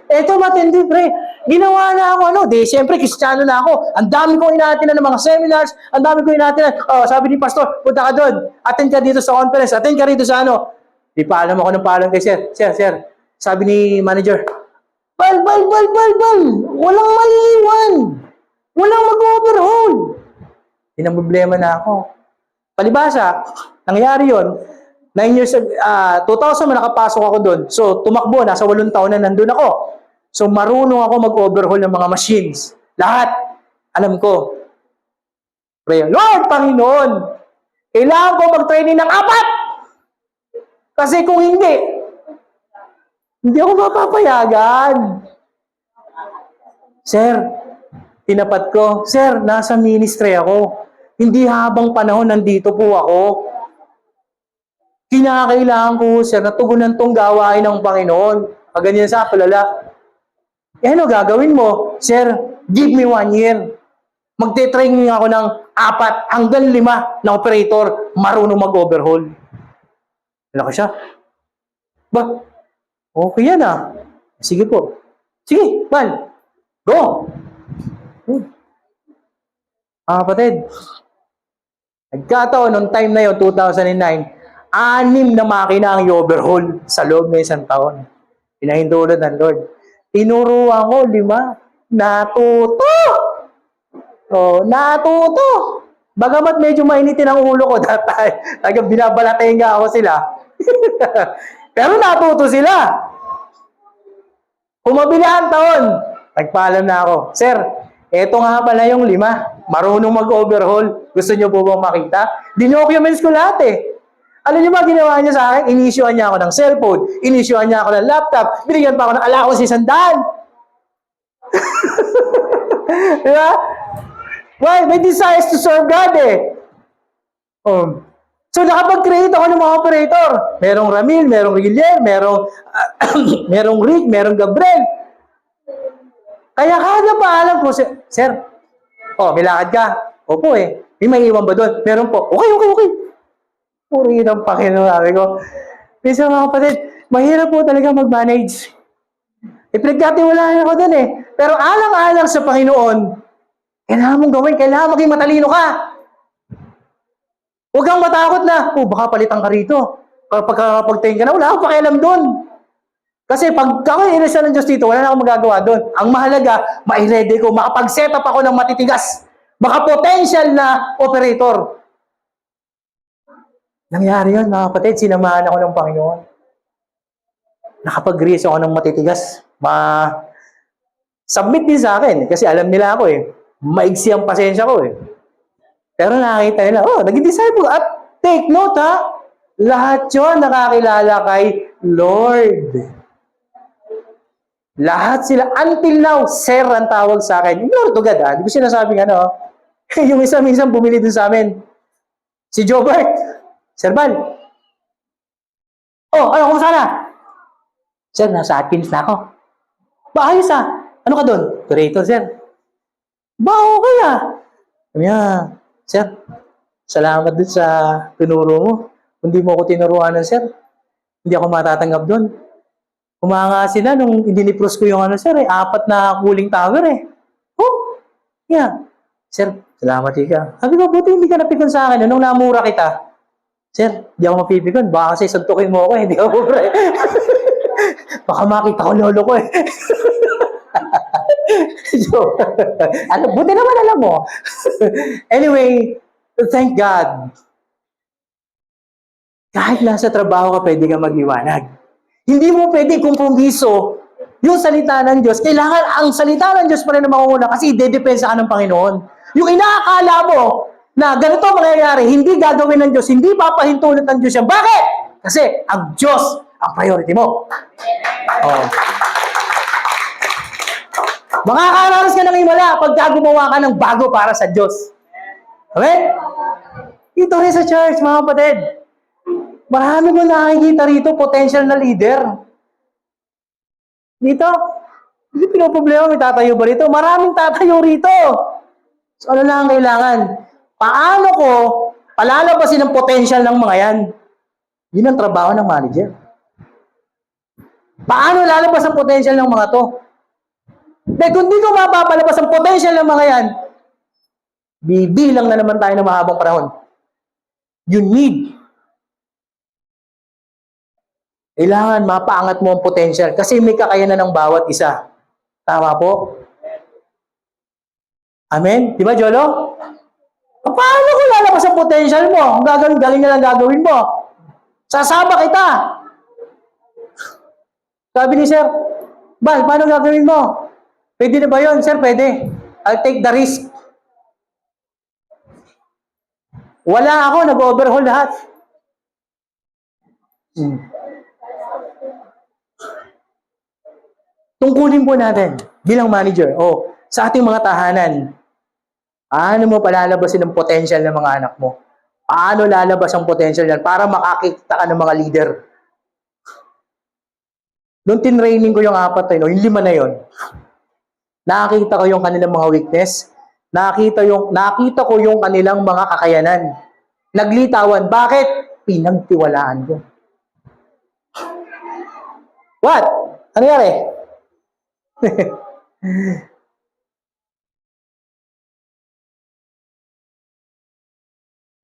Eto matindi, pre. Ginawa na ako, siyempre, Kristiyano na ako. Ang dami kong inaatinan ng mga seminars, ang dami kong inaatinan. Sabi ni Pastor, punta ka doon. Attend ka dito sa conference, attend ka rito sa Di pa alam ako ng paalam kay Sir. Sir. Sabi ni manager, Bal. Walang maliwan. Walang mag-overhaul. Yun ang problema na ako. Palibasa, nangyari yon 9 years, 2000 nakapasok ako doon. So, tumakbo, nasa 8 taon na nandun ako. So, marunong ako mag-overhaul ng mga machines. Lahat. Alam ko. Pray, Lord, Panginoon, kailangan ko mag-training ng 4. Kasi kung hindi ako mapapayagan. Sir, tinapat ko, Sir, nasa ministry ako. Hindi habang panahon nandito po ako. Kinakailangan ko, Sir, na tugunan tong gawain ng Panginoon. Ganyan sa palala. Ano gagawin mo? Sir, give me 1 year. Magte-training ako ng 4 hanggang 5 na operator marunong mag-overhaul. Wala ka siya? Ba? Okay yan Sige po. Sige, Bal. Go! Kapatid, nagkataon nung time na yun, 2009, 6 na makina ang i-overhaul sa loob ng 1 taon. Pinahintulot ng Lord. Tinuruan ko 5. Natuto! Natuto! Bagamat medyo mainitin ang ulo ko dati. Talagang binabalatayin nga ako sila. Pero natuto sila. Kumabila ang taon. Nagpaalam na ako. Sir, eto nga pala yung 5. Marunong mag-overhaul. Gusto niyo po bang makita? Dinocuments ko lahat eh. Alam niyo ba ginawa niya sa akin? Inisyuhan niya ako ng cellphone. Inisyuhan niya ako ng laptop. Binigyan pa ako ng allowance si Sandaan. Diba? Why? May desires to serve God eh. So nakapag-create ako ng mga operator. Merong Ramil, merong Guillermo, merong merong Rick, merong Gabriel. Kaya kada paalam po, sir, may lakad ka. Opo may maiiwan ba doon? Meron po. Okay. Puri ng Panginoon, sabi ko. Minsan mga kapatid, mahirap po talaga mag-manage. Pinagkatiwalaan ako doon Pero alang-alang sa Panginoon, kailangan mong gawin, kailangan maging matalino ka. Huwag kang matakot na, baka palitan ka rito. Kapag tingin ka na, wala akong pakialam doon. Kasi pag ako inisyon ng Diyos dito, wala na akong magagawa doon. Ang mahalaga, ma-ready ko, makapag-set up ako ng matitigas. Baka potential na operator. Nangyari yun, mga kapatid, sinamahan ako ng Panginoon. Nakapag-reach ako ng matitigas. Submit din sa akin, kasi alam nila ako maigsi ang pasensya ko Pero nakita nila, naging disciple. At take note lahat yun nakakilala kay Lord. Lahat sila, until now, Sir ang tawag sa akin. Lord to God, Di ko sinasabing yung isa minsan bumili dun sa amin. Si Jobert, Sir Bal. Kumusta na? Sir, nasa Atkins na ako. Ayos Ano ka dun? Operator, Sir. Okay Sir, salamat dun sa tinuro mo. Kung di mo ako tinuruan Sir, hindi ako matatanggap dun. Kumanga sila nung idinipros ko yung Sir, 4 na cooling tower Sir, salamat ka. Sabi ko, buti hindi ka napikon sa akin. Nung namura kita, Sir, di ako mapipikon. Baka kasi suntukin mo ako hindi ako mura Baka makita ko lolo ko So, buti naman alam mo. Anyway, thank God. Kahit nasa trabaho ka, pwede ka magliwanag. Hindi mo pwede kompromiso yung salita ng Diyos. Kailangan ang salita ng Diyos pa rin na mangunguna kasi idedepensa ka ng Panginoon. Yung inaakala mo na ganito mangyayari, hindi gagawin ng Diyos, hindi papahintulot ng Diyos yan. Bakit? Kasi ang Diyos ang priority mo. Makakaranas ka ng himala pag gumawa ka ng bago para sa Diyos. Okay? Ito rin sa church, mga kapatid. Marami ko nakikita rito, potential na leader. Dito, hindi pinoproblema, may tatayo ba rito? Maraming tatayo rito. So, ano lang ang kailangan? Paano ko palalabasin ang potential ng mga yan? Yun ang trabaho ng manager. Paano lalabas ang potential ng mga to? Dahil kung di ko mapapalabas ang potential ng mga yan, bibilang na naman tayo ng mahabang panahon. You need. Kailangan mapaangat mo ang potential kasi may kakayanan ng bawat isa. Tama po? Amen? Di ba, Jolo? Paano kung lalabas ang potential mo? Ang galing na lang gagawin mo. Sasama kita. Sabi ni Sir, Bal, paano gagawin mo? Pwede na ba yun? Sir, pwede. I'll take the risk. Wala ako, nag-overhaul lahat. Tungkulin po natin bilang manager sa ating mga tahanan. Paano mo palalabasin ang potential ng mga anak mo? Paano lalabas ang potential yan para makakita ka ng mga leader? Nung tinraining ko yung 4 yung 5 na yon, nakakita ko yung kanilang mga weakness, nakita ko yung kanilang mga kakayanan. Naglitawan. Bakit? Pinagtiwalaan ko. What? Ano nangyari?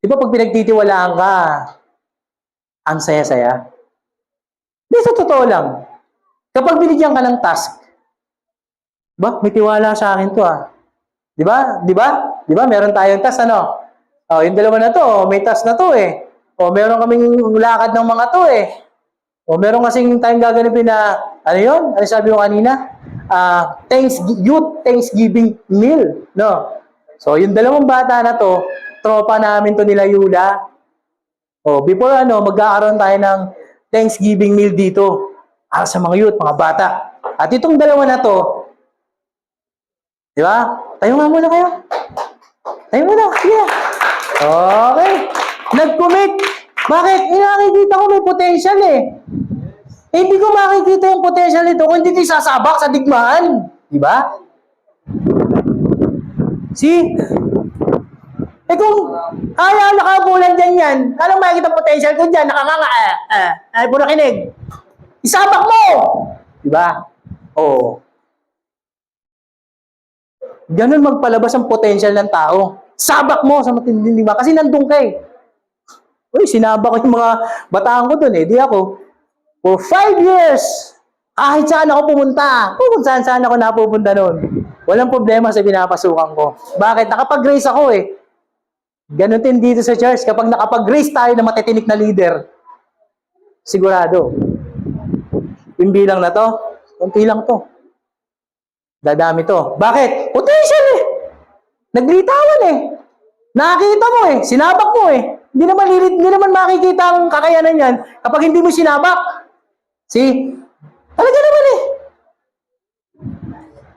Di ba pag pinagtitiwalaan ka, ang saya-saya? Di, sa totoo lang. Kapag binigyan ka ng task, may tiwala sa akin to Di ba? Di ba? Meron tayong task, yung 2 na to, may task na to meron kaming lakad ng mga to meron kasing time gaganapin na, ano sabi ko kanina? Thanksgiving meal, no? So, yung 2 bata na to, tropa namin to nila Yula. Before magkakaroon tayo ng Thanksgiving meal dito para sa mga youth, mga bata. At itong 2 na to, di ba? Tayo nga muna kayo. Tayo muna. Yeah. Okay. Nag-commit. Bakit? Nakikita ko may potential Eh, hindi ko makikita yung potential nito kung hindi ko sasabak sa digmaan. Di ba? See? Eh kung kaya nakabulan dyan yan, anong makikita potential ko dyan? Nakanganga, ay, puro kinig. Isabak mo! Di ba? Oo. Ganun magpalabas ang potential ng tao. Sabak mo sa matinding digmaan. Kasi nandun ka eh. Uy, sinabak ko yung mga bataan ko dun eh. Di ako. For 5 years, kahit saan ako pumunta, kung saan ako napupunta noon, walang problema sa pinapasukan ko. Bakit? Nakapag-grace ako eh. Ganun din dito sa church. Kapag nakapag-grace tayo na matitinik na leader, sigurado, yung bilang na to, kunti lang to. Dadami to. Bakit? Potential eh. Naglitawan eh. Nakakita mo eh. Sinabak mo eh. Hindi naman makikita ang kakayanan yan kapag hindi mo sinabak. See? Talaga naman eh.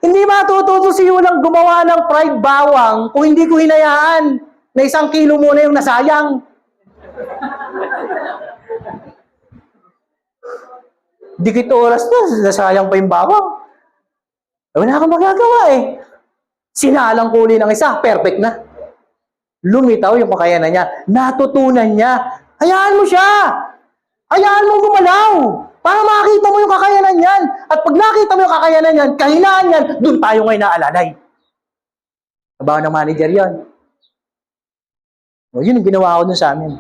Hindi matututo si Yulang gumawa ng fried bawang kung hindi ko hinayaan na 1 kilo muna yung nasayang. Dikit oras na, nasayang pa yung bawang. Wala akong magagawa eh. Sinalang kuli ng isa, perfect na. Lumitaw yung kakayanan niya. Natutunan niya. Hayaan mo siya. Hayaan mo gumalaw. Para makita mo yung kakayanan niyan. At pag nakita mo yung kakayanan niyan, kahinaan niyan, doon tayo ngayon naalalay. Trabaho ng manager yan. O, yun ang ginawa ko dun sa amin.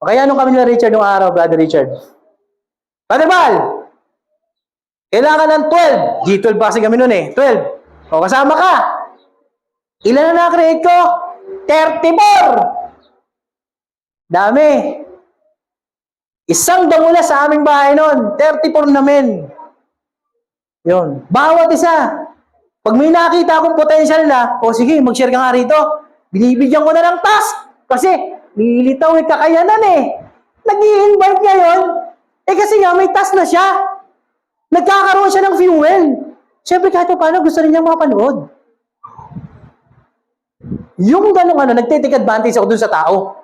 O, kaya nung kami nila Richard nung araw, Brother Richard. Brother Val! Kailangan ng 12. G12 pa kasi kami nun eh. 12. O, kasama ka. Ilan na na-create ko? 34! Dami. Isang damula sa aming bahay nun. 34 namin. Yun. Bawat isa. Pag may nakita akong potential na, o sige, mag-share ka nga rito. Binibigyan ko na ng task. Kasi, nililitaw yung kakayanan eh. Nag-i-invite ngayon. Eh kasi nga, may task na siya. Nagkakaroon siya ng fuel. Siyempre kahit paano gusto rin niyang mapanood. Yung ganong nagtitake advantage ako dun sa tao.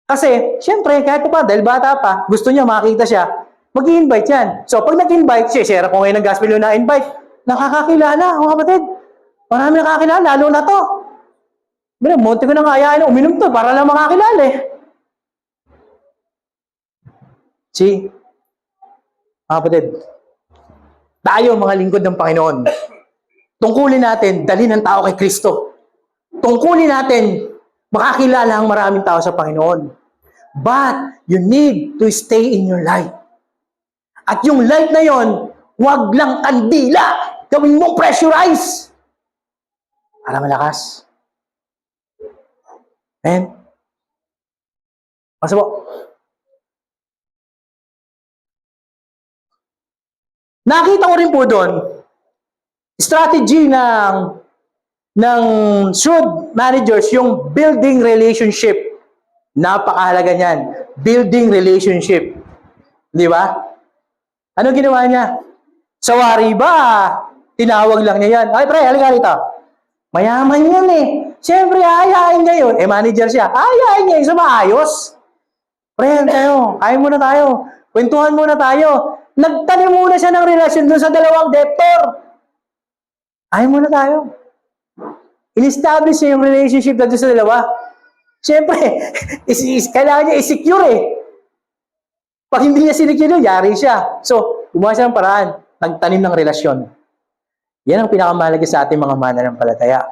Kasi, siyempre, kahit pa, dahil bata pa, gusto niya makita siya, mag-i-invite yan. So, pag nag-invite, share ako ngayon ng gospel yung na-invite. Nakakakilala, mga kapatid. Marami nakakilala, lalo na to. Munti ko nang ayain na uminom to para lang makakilala eh. See? Mga kapatid, tayo mga lingkod ng Panginoon, tungkulin natin, dalhin ang tao kay Kristo. Tungkulin natin, makakilala ang maraming tao sa Panginoon. But, you need to stay in your light. At yung light na yon, wag lang kandila. Gawin mong pressurize. Para malakas. Amen? Masa po. Nakita ko rin po doon, strategy ng shrewd managers, yung building relationship. Napakahalaga niyan. Building relationship. Di ba? Ano ginawa niya? Sa wari ba, tinawag lang niya yan. Ay, pre, halika rito. Mayaman yan eh. Siyempre, ayayin niya yun. Eh, manager siya. Ayayin niya yung maayos. Pre, tayo. Kain muna tayo. Kwentuhan muna tayo. Nagtanim muna siya ng relasyon dun sa dalawang debtor. Ayayin muna tayo. In-establish niya yung relationship na dun sa dalawa. Siyempre, kailangan niya i-secure eh. Pag hindi niya sinecure, yari siya. So, gumawa siya ng paraan. Nagtanim ng relasyon. Yan ang pinakamahalaga sa ating mga mananampalataya.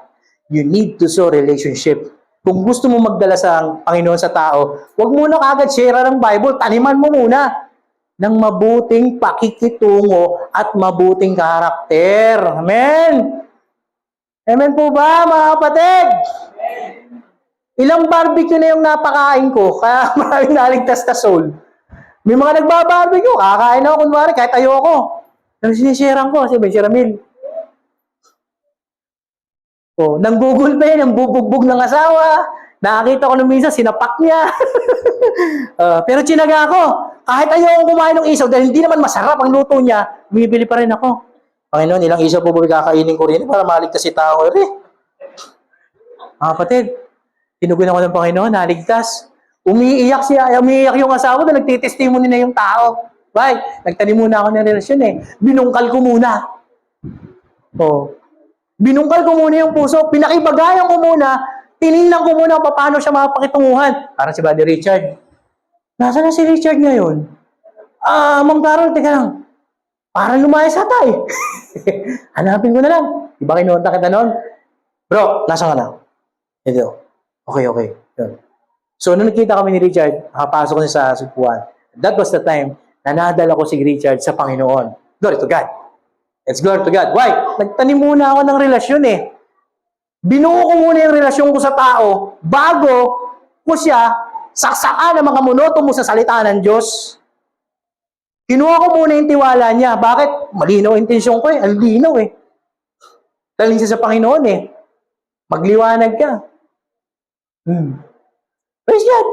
You need to sow relationship. Kung gusto mo magdala sa Panginoon sa tao, huwag muna kagad share ng Bible. Taniman mo muna ng mabuting pakikitungo at mabuting karakter. Amen? Amen po ba, mga kapatid? Ilang barbecue na yung napakain ko, kaya maraming naligtas na soul. May mga nagbabarbecue, kakain ako, kunwari, kahit ayoko. Pero sinisharean ko, kasi may sharamil. O, nanggugulpe, nangbubugbog ng asawa. Nakakita ko nung minsan, sinapak niya. Pero tsinaga ako. Kahit ayoko kumain ng isaw, dahil hindi naman masarap ang luto niya, bumibili pa rin ako. Panginoon, ilang isaw po ba kakainin ko rin para maligtas si tao? Kapatid, tinugon ako ng Panginoon, naligtas. Umiiyak yung asawa na nagtitestimony na yung tao. Right? Nagtanim muna ako ng relasyon eh. Binungkal ko muna. Oh. Binungkal ko muna yung puso. Pinakibagayan ko muna. Tinignan ko muna kung paano siya mapakitunguhan. Parang si Buddy Richard. Nasaan na si Richard ngayon? Ma'am Carol, teka lang. Parang lumayas ata eh. Hanapin ko na lang. Di ba kinunta kita noon? Bro, nasaan ka na? Ito. Okay. Yun. So, nung nakita kami ni Richard, nakapasok ko sa supuan. That was the time na nadala ko si Richard sa Panginoon. Glory to God. It's glory to God. Why? Nagtanim muna ako ng relasyon eh. Binuo ko muna yung relasyon ko sa tao bago ko siya saksakan ng mga monotomo sa salita ng Diyos. Kinuha ko muna yung tiwala niya. Bakit? Malinaw ang intensyon ko eh. Ang linaw eh. Daling siya sa Panginoon eh. Magliwanag ka. Praise God.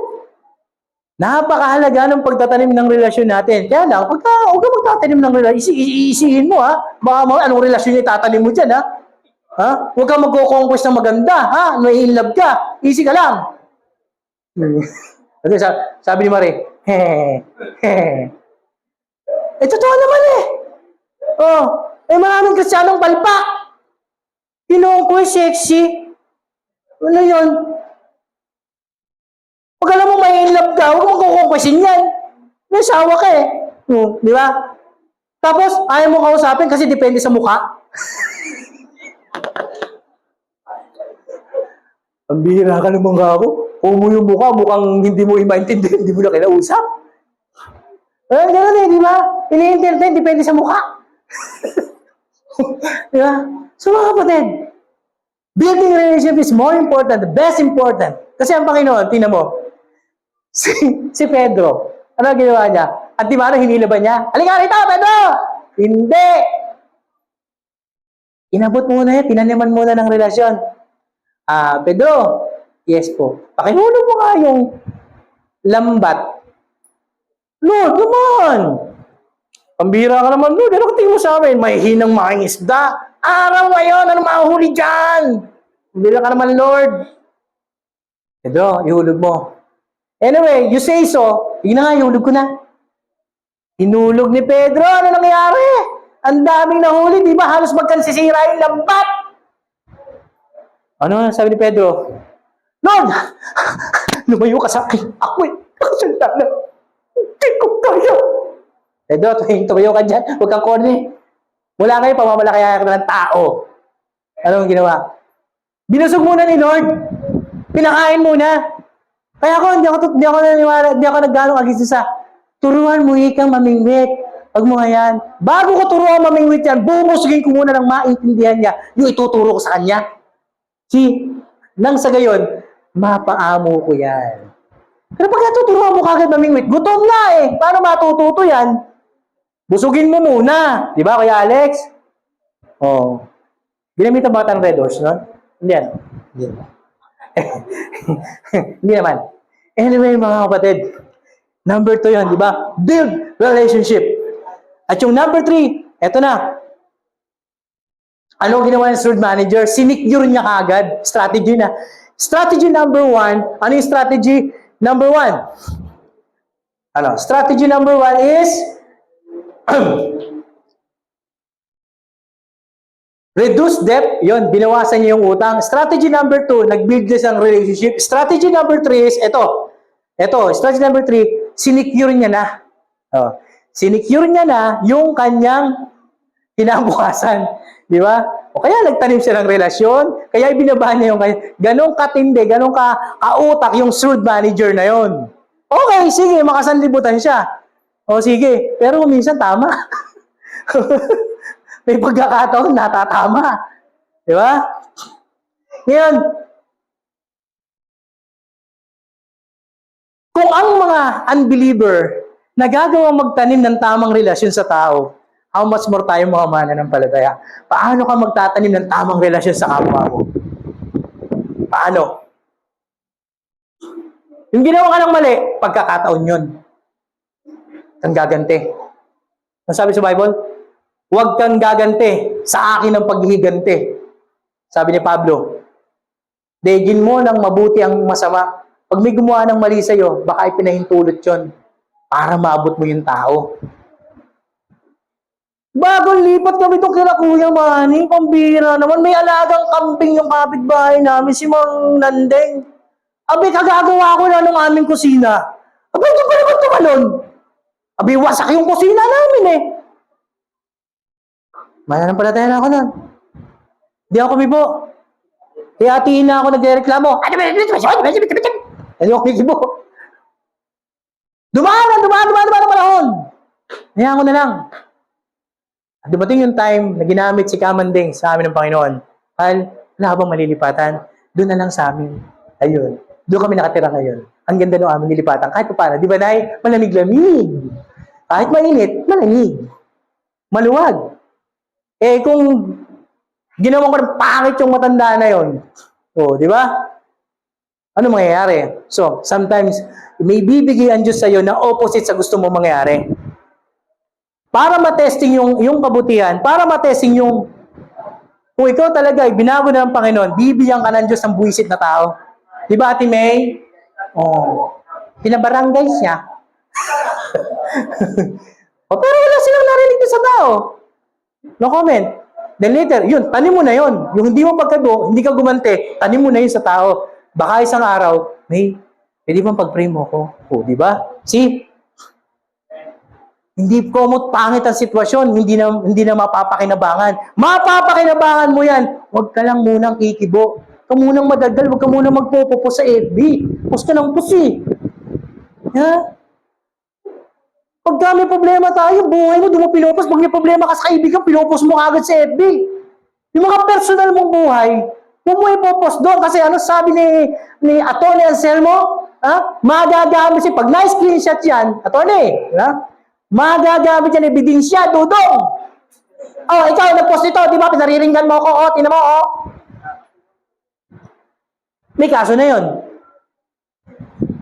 Napakahalaga ng pagtatanim ng relasyon natin. Kaya lang, huwag ka magtatanim ng relasyon. Iisihin mo ha. Baka anong relasyon yung tatanim mo dyan ha. Ha? Huwag ka mag-conquest ng maganda ha. May in love ka. Easy ka lang. Kasi sabi ni Marie, totoo naman eh. Maraming Kristiyanong palpak. Kinonquest sexy. Ano yun? Pag alam mo may in love ka, huwag mo kukunkwesin yan. May asawa ka eh. Di ba? Tapos, ayaw mo kausapin kasi depende sa mukha. Ang bihira ka naman ka ako. Kung mo yung mukha, mukhang hindi mo i-maintindihan, hindi mo na kinausap. Gano'n eh, di ba? Ini-entertain, depende sa mukha. Di ba? So mga kapatid, building relationship is more important, the best important. Kasi ang Panginoon, tingnan mo, si Pedro, ano ginawa niya? At di ba hinilaban niya? Halika rito, Pedro! Hindi! Inabot muna yan, tinaniman muna ng relasyon. Pedro, yes po. Pakihulog mo nga yung lambat. Lord, come on! Pambira ka naman, Lord. Ano tingin mo sa amin? May hinang making isda. Araw ngayon, ano mahuli dyan? Pambira ka naman, Lord. Pedro, ihulog mo. Anyway, you say so. Yun na nga, ihulog ko na. Hinulog ni Pedro. Ano nangyari? Ang daming nahuli, di ba? Halos magkansisira yung lambat. Ano sabi ni Pedro? Lord, lumayo ka sa akin. Ako'y kasalita na. Hindi ko kaya. Pedro, tumayo ka dyan. Huwag kang corny. Mula ngayon, pamamalakaya ka ng tao. Ano ang ginawa? Binusog muna ni Lord. Pinakain muna. Kaya ako, hindi ako naniwala, hindi ako nagganong agis sa turuan mo ikang mamingwit. Pag mo yan. Bago ko turuan mamingwit yan, bumusugin ko muna ng maintindihan niya yung ituturo ko sa kanya. See, nang sa gayon, mapaamo ko yan. Pero pag natuturuan mo kagad mamingwit, gutom na eh. Paano matututo yan? Busugin mo muna. Di ba, Kuya Alex? Ginamit ang batang Red Horse, no? Hindi yan. Hindi. Hindi naman. Anyway, mga kapatid, number 2 yun, di ba? Build relationship. At yung number 3, eto na. Ano ginawa ng third manager? Sinicure niya kagad. Strategy na. Strategy number 1, ano yung strategy number 1? Ano? Strategy number 1 is reduce debt. Yon, binawasan niya yung utang. Strategy number 2, nag-build siya ng relationship. Strategy number 3 is ito. Strategy number 3, sinicure niya na. Sinicure niya na yung kanyang kinabukasan. Di ba? O kaya nagtanim siya ng relasyon, kaya ibinaba niya yung ganong katindi, ganong kautak yung third manager na yon. Okay, sige, makasanlibutan siya. O sige, pero minsan tama. May pagkakataon, natatama. Di ba? Ngayon, kung ang mga unbeliever nagagawang magtanim ng tamang relasyon sa tao, how much more tayo mga mananampalataya? Paano ka magtatanim ng tamang relasyon sa kapwa mo? Paano? Yung ginawa ka ng mali, pagkakataon yun. Kang gaganti. Ang sabi sa Bible? Huwag kang gaganti sa akin ang paghihiganti. Sabi ni Pablo, daigin mo ng mabuti ang masama. Pag may gumawa ng mali sa'yo, baka ipinahintulot yon para maabot mo yung tao. Bagong lipat kami itong kila Kuya Manny, pambira naman. May alagang kambing yung kapitbahay namin, si Mang Nandeng. Abi, kagagawa ko na ng aming kusina. Abi, hindi pa naman tumalon. Abi, wasak yung kusina namin eh. Mananampalataya na ako nun. Hindi ako kumibo. Kaya atiin na ako nagreklamo. Ano ako kumibo? Dumaan ang panahon. Hayaan ko na lang. Dumating yung time na ginamit si Kamandeng sa amin ng Panginoon. Hal, wala ka bang malilipatan? Doon na lang sa amin. Ayun. Doon kami nakatira ngayon. Ang ganda ng aming nilipatan. Kahit pa paano. Di ba, Nay? Malamig-lamig. Kahit mainit, malamig. Maluwag. Eh, kung ginawa ko ng pangit yung matanda na yon, o, di ba? Ano mangyayari? So, sometimes, may bibigay ang Diyos sa'yo na opposite sa gusto mo mangyayari. Para matesting yung kabutihan, para matesting yung, kung ikaw talaga ay binago na ng Panginoon, bibigyan ka ng Diyos ng buwisit na tao. Di ba, Ate May? Oh, pinabarangay siya. O, pero wala silang narinig sa tao. No comment. Then later, yun, tanim mo na yun. Yung hindi mo pagkado, hindi ka gumante, tanim mo na yun sa tao. Baka isang araw, May, pwede bang pag-pray mo ko? O, di ba? See? Hindi komot pangit ang sitwasyon, hindi na mapapakinabangan. Mapapakinabangan mo yan. Huwag ka lang munang kikibo. Huwag ka munang madaldal, huwag ka munang magpopopo sa FB. Pus ka ng pusi. Ha? Pagka may problema tayo, buhay mo, doon mo pinopos. Pag may problema ka sa kaibigan, pinopos mo agad sa FB. Yung mga personal mong buhay, huwag mo ipopos doon. Kasi ano sabi ni Atty. Anselmo? Ha? Magagamit siya. Pag na-screenshot yan, Atty. Ha? Magagamit yan, ebidensya, dudong. Oh, ikaw, nag-post ito, di ba? Pinariringgan mo ako, oh, tinan mo, oh. May kaso na yun.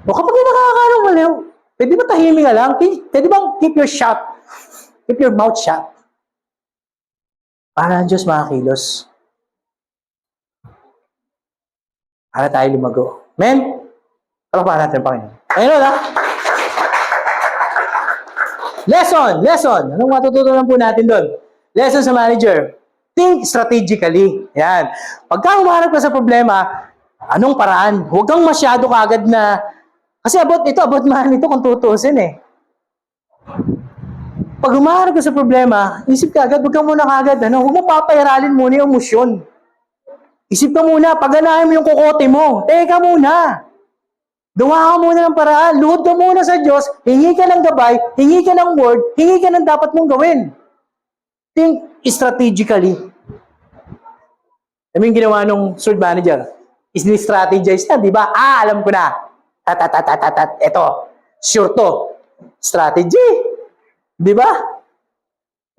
O kapag yung nakakakarang maliw, pwede ba tahimik nga lang? Pwede bang keep your mouth shut? Para ang Diyos makakilos. Para tayo lumago. Men, palapahan natin ang Panginoon. Ayun ha? Lesson. Anong matututunan po natin doon? Lesson sa manager. Think strategically. Yan. Pagka humarap ka sa problema, anong paraan? Huwag kang masyado kagad na, kasi about man ito kung tutusin eh. Pag humarap ka sa problema, isip ka agad, huwag kang muna kagad, huwag mo papayaralin muna yung emosyon. Isip ka muna, paganahin mo yung kukote mo. Teka muna. Gawa ka muna ng paraan. Luhod ka muna sa Diyos. Hingi ka ng gabay. Hingi ka ng word. Hingi ka ng dapat mong gawin. Think strategically. Ano yung ginawa nung sword manager? Is-strategize na, di ba? Alam ko na. Eto. Sure to. Strategy. Di ba?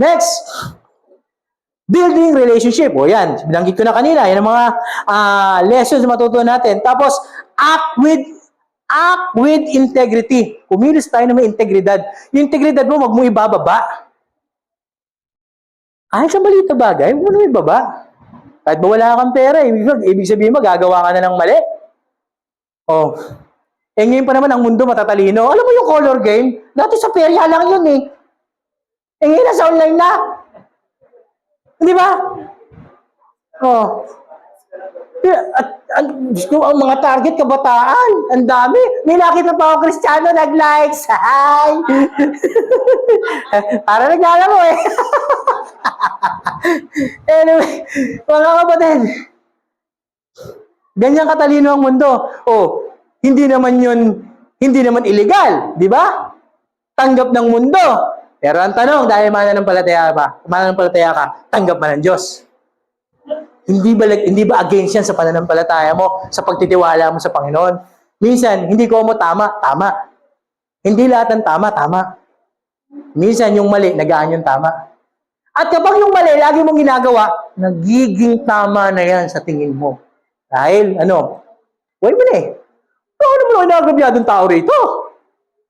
Next. Building relationship. O yan. Binanggit ko na kanina. Yan ang mga lessons na matutunan natin. Tapos, act with integrity. Kumilos tayo na may integridad. Yung integridad mo, wag mo ibababa. Kahit sa maliit na bagay, huwag mo ibaba. Kahit ba wala kang pera, ibig sabihin mo, gagawa ka na ng mali. Oh. Eh ngayon pa naman, ang mundo matatalino. Alam mo yung color game? Dati sa perya lang yun eh. Eh ngayon nasa online na. Di ba? Oh. Ang mga target kabataan, ang dami. May nakita pa ako Kristiyano nag-likes. Hi! Para naglalaro eh. Anyway, mga kapatid, ganyan katalino ang mundo. Oh, hindi naman illegal, di ba? Tanggap ng mundo. Pero ang tanong, dahil mananampalataya ka, tanggap ba ng Diyos? Hindi ba against yan sa pananampalataya mo, sa pagtitiwala mo sa Panginoon? Minsan, hindi ko mo tama. Hindi lahat ng tama. Minsan, yung mali, nagaan yung tama. At kapag yung mali, lagi mong ginagawa, nagiging tama na yan sa tingin mo. Dahil, wait mo na eh. Ano mo na inagabyadong tao rito?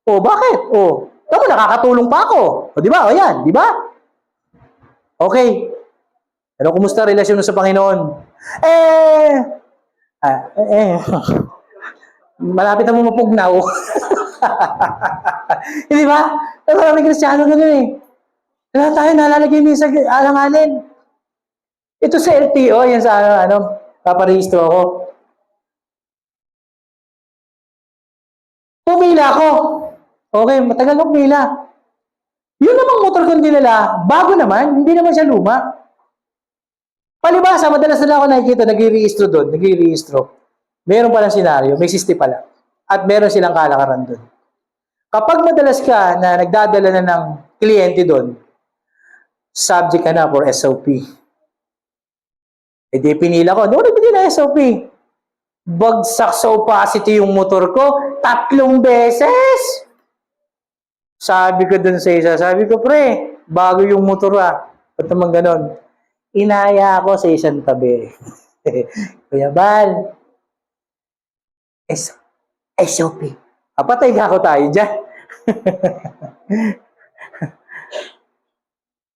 O, bakit? O, tama, nakakatulong pa ako. O, di ba? O, yan, di ba? Okay. Pero kumusta relasyon mo sa Panginoon? malapit na mapugnaw. Hindi ba? Pero maraming Kristiyano ganun eh. Wala tayo nalalagay minsan alang-alin. Ito sa LTO, yan sa paparehistro ako. Pumila ako. Okay, matagal na pumila. Yun namang motor kong dinala, bago naman, hindi naman siya luma. Palibasa, madalas na lang ako nakikita, nag-i-rehistro doon, nag-i-rehistro. Meron palang senaryo, may sisti pala. At meron silang kalakaran doon. Kapag madalas ka na nagdadala na ng kliyente doon, subject ka na for SOP. E di pinila ko, noon nagbigay na SOP. Bagsak sa opacity yung motor ko, 3 beses. Sabi ko dun sa isa, sabi ko, pre, bago yung motor Ba't naman ganon? Inaya ako sa isang tabi. Kuya Bal, SOP. Patay ka ako tayo dyan.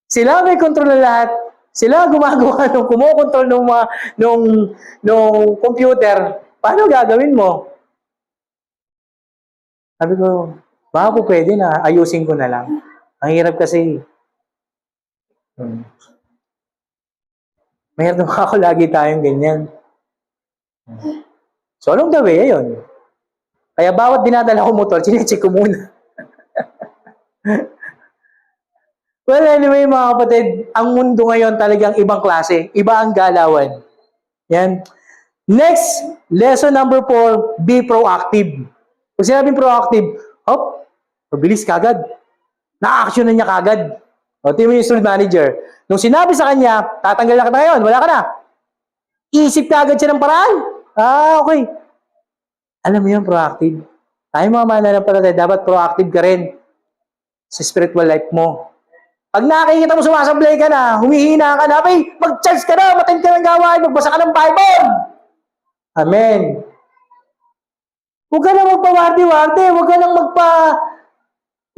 Sila may control na lahat. Sila gumagawa kumukontrol nung computer. Paano gagawin mo? Sabi ko, baka po pwede na ayusin ko na lang. Ang hirap kasi. Mahirap naman ako lagi tayong ganyan. So, along the way, ayun. Kaya bawat dinadala ko motor, chinecheck ko muna. Well, anyway, mga kapatid, ang mundo ngayon talagang ibang klase. Iba ang galawan. Yan. Next, lesson number 4, be proactive. Pag sinabing proactive, mabilis kagad. Na-action na niya kagad. O, team student manager. Nung sinabi sa kanya, tatanggal na kita ngayon, wala ka na. Isip kagad siya ng paraan. Okay. Alam mo yun, proactive. Tayo mga mananampalataya, dapat proactive ka rin sa spiritual life mo. Pag nakikita mo sumasablay ka na, humihina ka na, mag-charge ka na, matend ka ng gawain, magbasa ka ng Bible. Amen. Huwag ka nang magpawarte-warte, huwag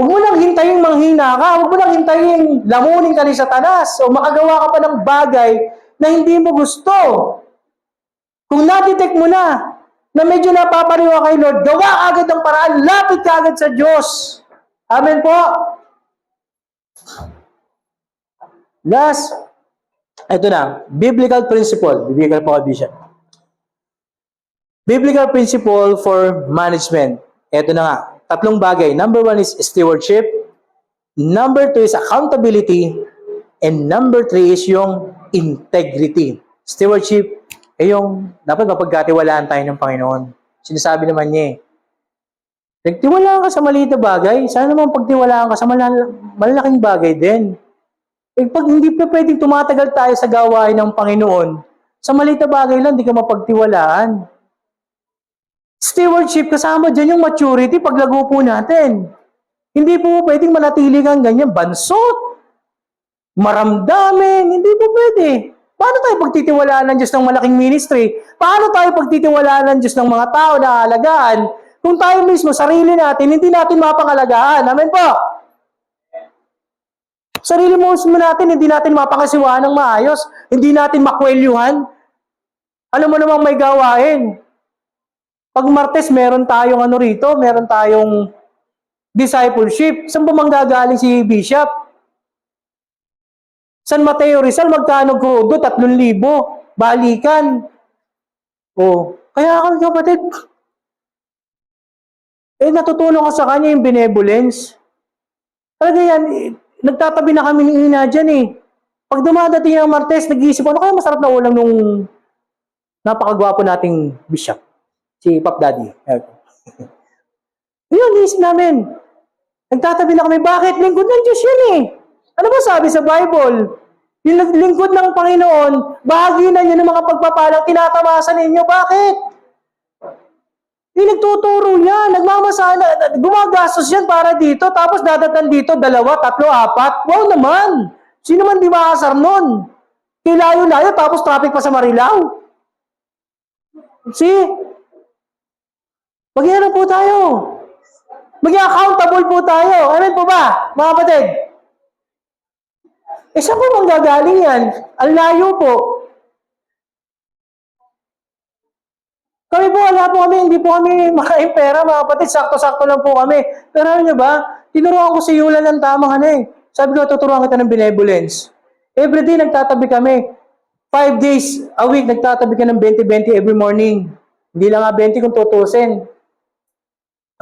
mo lang hintayin manghina ka, huwag mo lang hintayin lamunin ka ni Satanas o makagawa ka pa ng bagay na hindi mo gusto. Kung na-detect mo na medyo napapariwa kay Lord, gawa agad ng paraan, lapit ka agad sa Diyos. Amen po. Last, ito na, biblical principle. Biblical po, Bishop. Biblical principle for management. Ito na nga, 3 bagay. Number 1 is stewardship. Number 2 is accountability. And number 3 is yung integrity. Stewardship, yung dapat mapagkatiwalaan tayo ng Panginoon. Sinasabi naman niya nagtiwalaan ka sa maliit na bagay, sana naman pagtiwalaan ka sa malalaking bagay din. Pag hindi pa pwedeng tumatagal tayo sa gawain ng Panginoon, sa maliit na bagay lang, di ka mapagtiwalaan. Stewardship, kasama dyan yung maturity, paglago po natin. Hindi po pwedeng manatili kang ganyan, bansot, maramdamin, hindi po pwede. Paano tayo pagtitiwalaan ng Diyos ng malaking ministry? Paano tayo pagtitiwalaan ng Diyos ng mga tao na alagaan? Kung tayo mismo, sarili natin, hindi natin mapangalagaan. Amen po? Sarili mo natin, hindi natin mapakasiwaan ng maayos. Hindi natin makwelyuhan. Alam mo namang may gawain. Pag Martes, meron tayong rito, meron tayong discipleship. Saan ba manggagaling si Bishop? San Mateo Rizal, magkano krudo? 3,000. Balikan. Kaya kapatid, natutulong ka sa kanya yung benevolence. Talaga yan, nagtatabi na kami ni Ina dyan Pag dumadating ang Martes, nag-iisip ano kaya masarap na ulam nung napakagwapo nating Bishop, si Pop Daddy. Yun, iisip namin. Nagtatabi na kami, bakit? Lingkod ng Diyos yun Ano ba sabi sa Bible? Yung lingkod ng Panginoon, bahagi na niyo ng mga pagpapalang tinatamasan ninyo. Bakit? Nagtuturo yan, nagmamasala, gumagastos yan para dito, tapos dadatan dito, 2, 3, 4. Wow naman! Sino man di makasar nun? Kilayo-layo, tapos traffic pa sa Marilao. See? Mag-iarap po tayo. Mag-accountable po tayo. Amen po ba, mga kapatid? Saan po manggagaling yan? Ang layo po. Kami po, wala po kami, hindi po kami makain pera, mga kapatid. Sakto-sakto lang po kami. Pero alam nyo ba, tinuruan ko si Yula ng tamang Sabi ko, tuturuan kita ng benevolence. Every day, nagtatabi kami. 5 days a week, nagtatabi ka ng 20-20 every morning. Hindi lang nga 20 kung tutusin.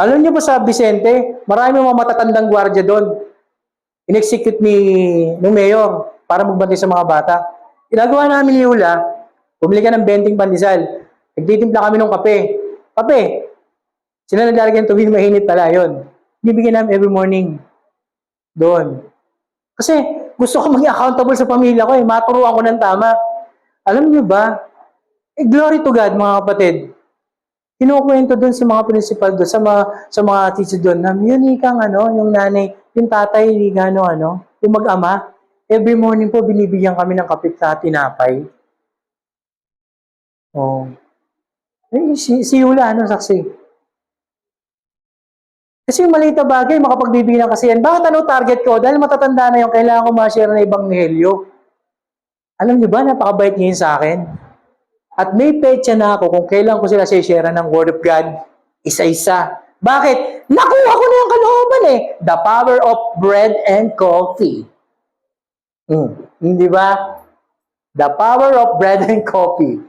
Alam nyo po sa Vicente, marami mga matatandang gwardiya doon. In-execute ng mayor para magbantay sa mga bata. Ginagawa namin ni Yula, bumili ka ng 20 pandesal. Nagtitimpla kami ng kape. Kape. Sila naglalagay ng tubig, mainit pala yun. Bibigyan namin every morning. Doon. Kasi gusto ko maging accountable sa pamilya ko maturuan ko ng tama. Alam niyo ba? Glory to God, mga kapatid. Kinukwento doon sa mga principal doon, sa mga teacher doon, na yun ikang yung nanay, yung tatay, yung mag-ama, every morning po binibigyan kami ng kape sa tinapay. Oh. Si Yula, saksi? Kasi yung maliit na bagay, makapagbibigyan ng kasiyan. Bakit target ko? Dahil matatanda na yung kailangan ko ma-share na ebanghelyo. Alam niyo ba, napakabait niya yun sa akin. At may petsa na ako kung kailan ko sila share ng Word of God, isa-isa. Bakit? Nakuha ko na yung kalooban The power of bread and coffee. Hindi ba? The power of bread and coffee.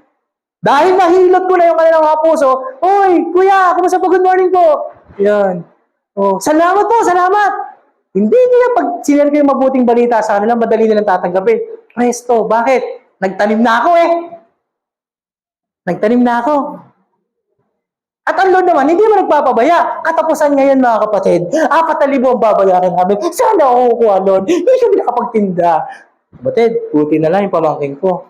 Dahil nahilot ko na yung kanilang mga puso, "Hoy, kuya, kumusta po? Good morning po." Yan. Oh, salamat po, salamat. Hindi niya pag sinare ko yung mabuting balita sa kanila, madali nilang tatanggapin. Presto, bakit? Nagtanim na ako Nagtanim na ako. At ang Lord naman, hindi mo nagpapabaya. Katapusan ngayon, mga kapatid, 4,000 ang babayaran namin. Sana ako kukuha, Lord. Hindi kami nakapagtinda. Kapatid, buti na lang yung pamangking ko.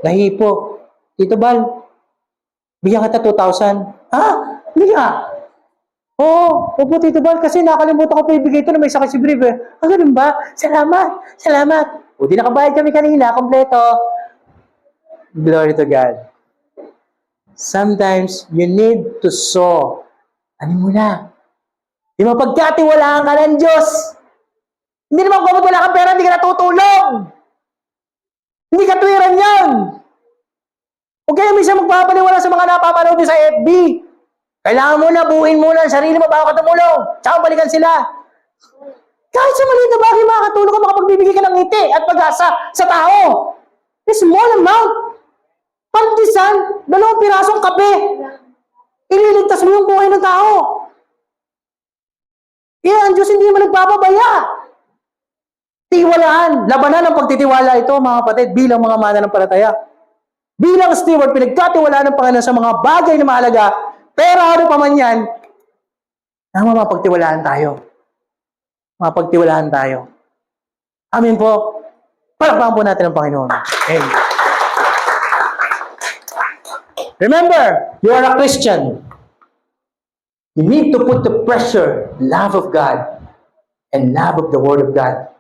Nahipo. Tito Bal, bigyan kita 2,000. Ha? Hindi nga. Oo, opo Tito Bal, kasi nakalimutan ko pa ibigay ito na may sakit si Brief ganun ba? Salamat, salamat. O, di nakabayad kami kanina, kompleto. Glory to God. Sometimes, you need to sow. Ano muna? Di mapagkatiwalaan ka ng Diyos. Hindi naman kung wala kang pera, hindi ka natutulong. Hindi katwiran yan. Huwag kayo minsan magpapaniwala sa mga napapanood sa FB. Kailangan mo na, buuin mo na ang sarili mo bago ka tumulong. Tsaka balikan sila. Kahit sa maliit na bagay, makakatulong ka, makapagbibigay ka ng ngiti at pag-asa sa tao. A small amount. Pantisan, 2 pirasong kape. Ililigtas mo yung buhay ng tao. Ang Diyos hindi mo nagpapabaya. Tiwalaan. Labanan ng pagtitiwala ito, mga kapatid, bilang mga mananampalataya. Bilang steward, pinagkatiwalaan ng Panginoon sa mga bagay na mahalaga. Pero ano pa man yan, mapagtiwalaan tayo. Mapagtiwalaan tayo. Amin po. Palakpakan po natin ang Panginoon. Amen. Remember, you are a Christian. You need to put the pressure, love of God, and love of the Word of God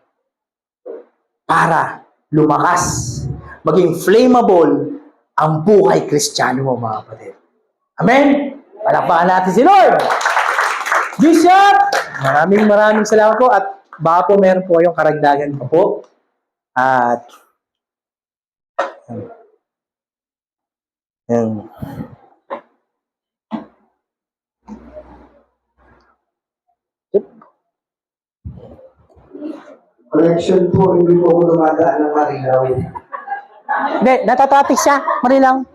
para lumakas, maging flammable ang buhay Kristiyano mo, mga kapatid. Amen? Palakpakan natin si Lord. Bishop, maraming salamat po at baka po meron po yung karagdagan pa po. At Connection po, hindi po ako dumadaan ng Marilaw. Hindi, natatopic siya. Mali lang.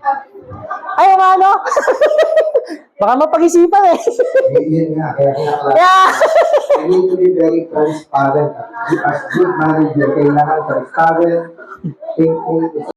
Ay, baka mapag-isipan Yun nga, kaya kinakala. Yeah. I need to be very transparent. As good manager, kailangan transparent, thinking,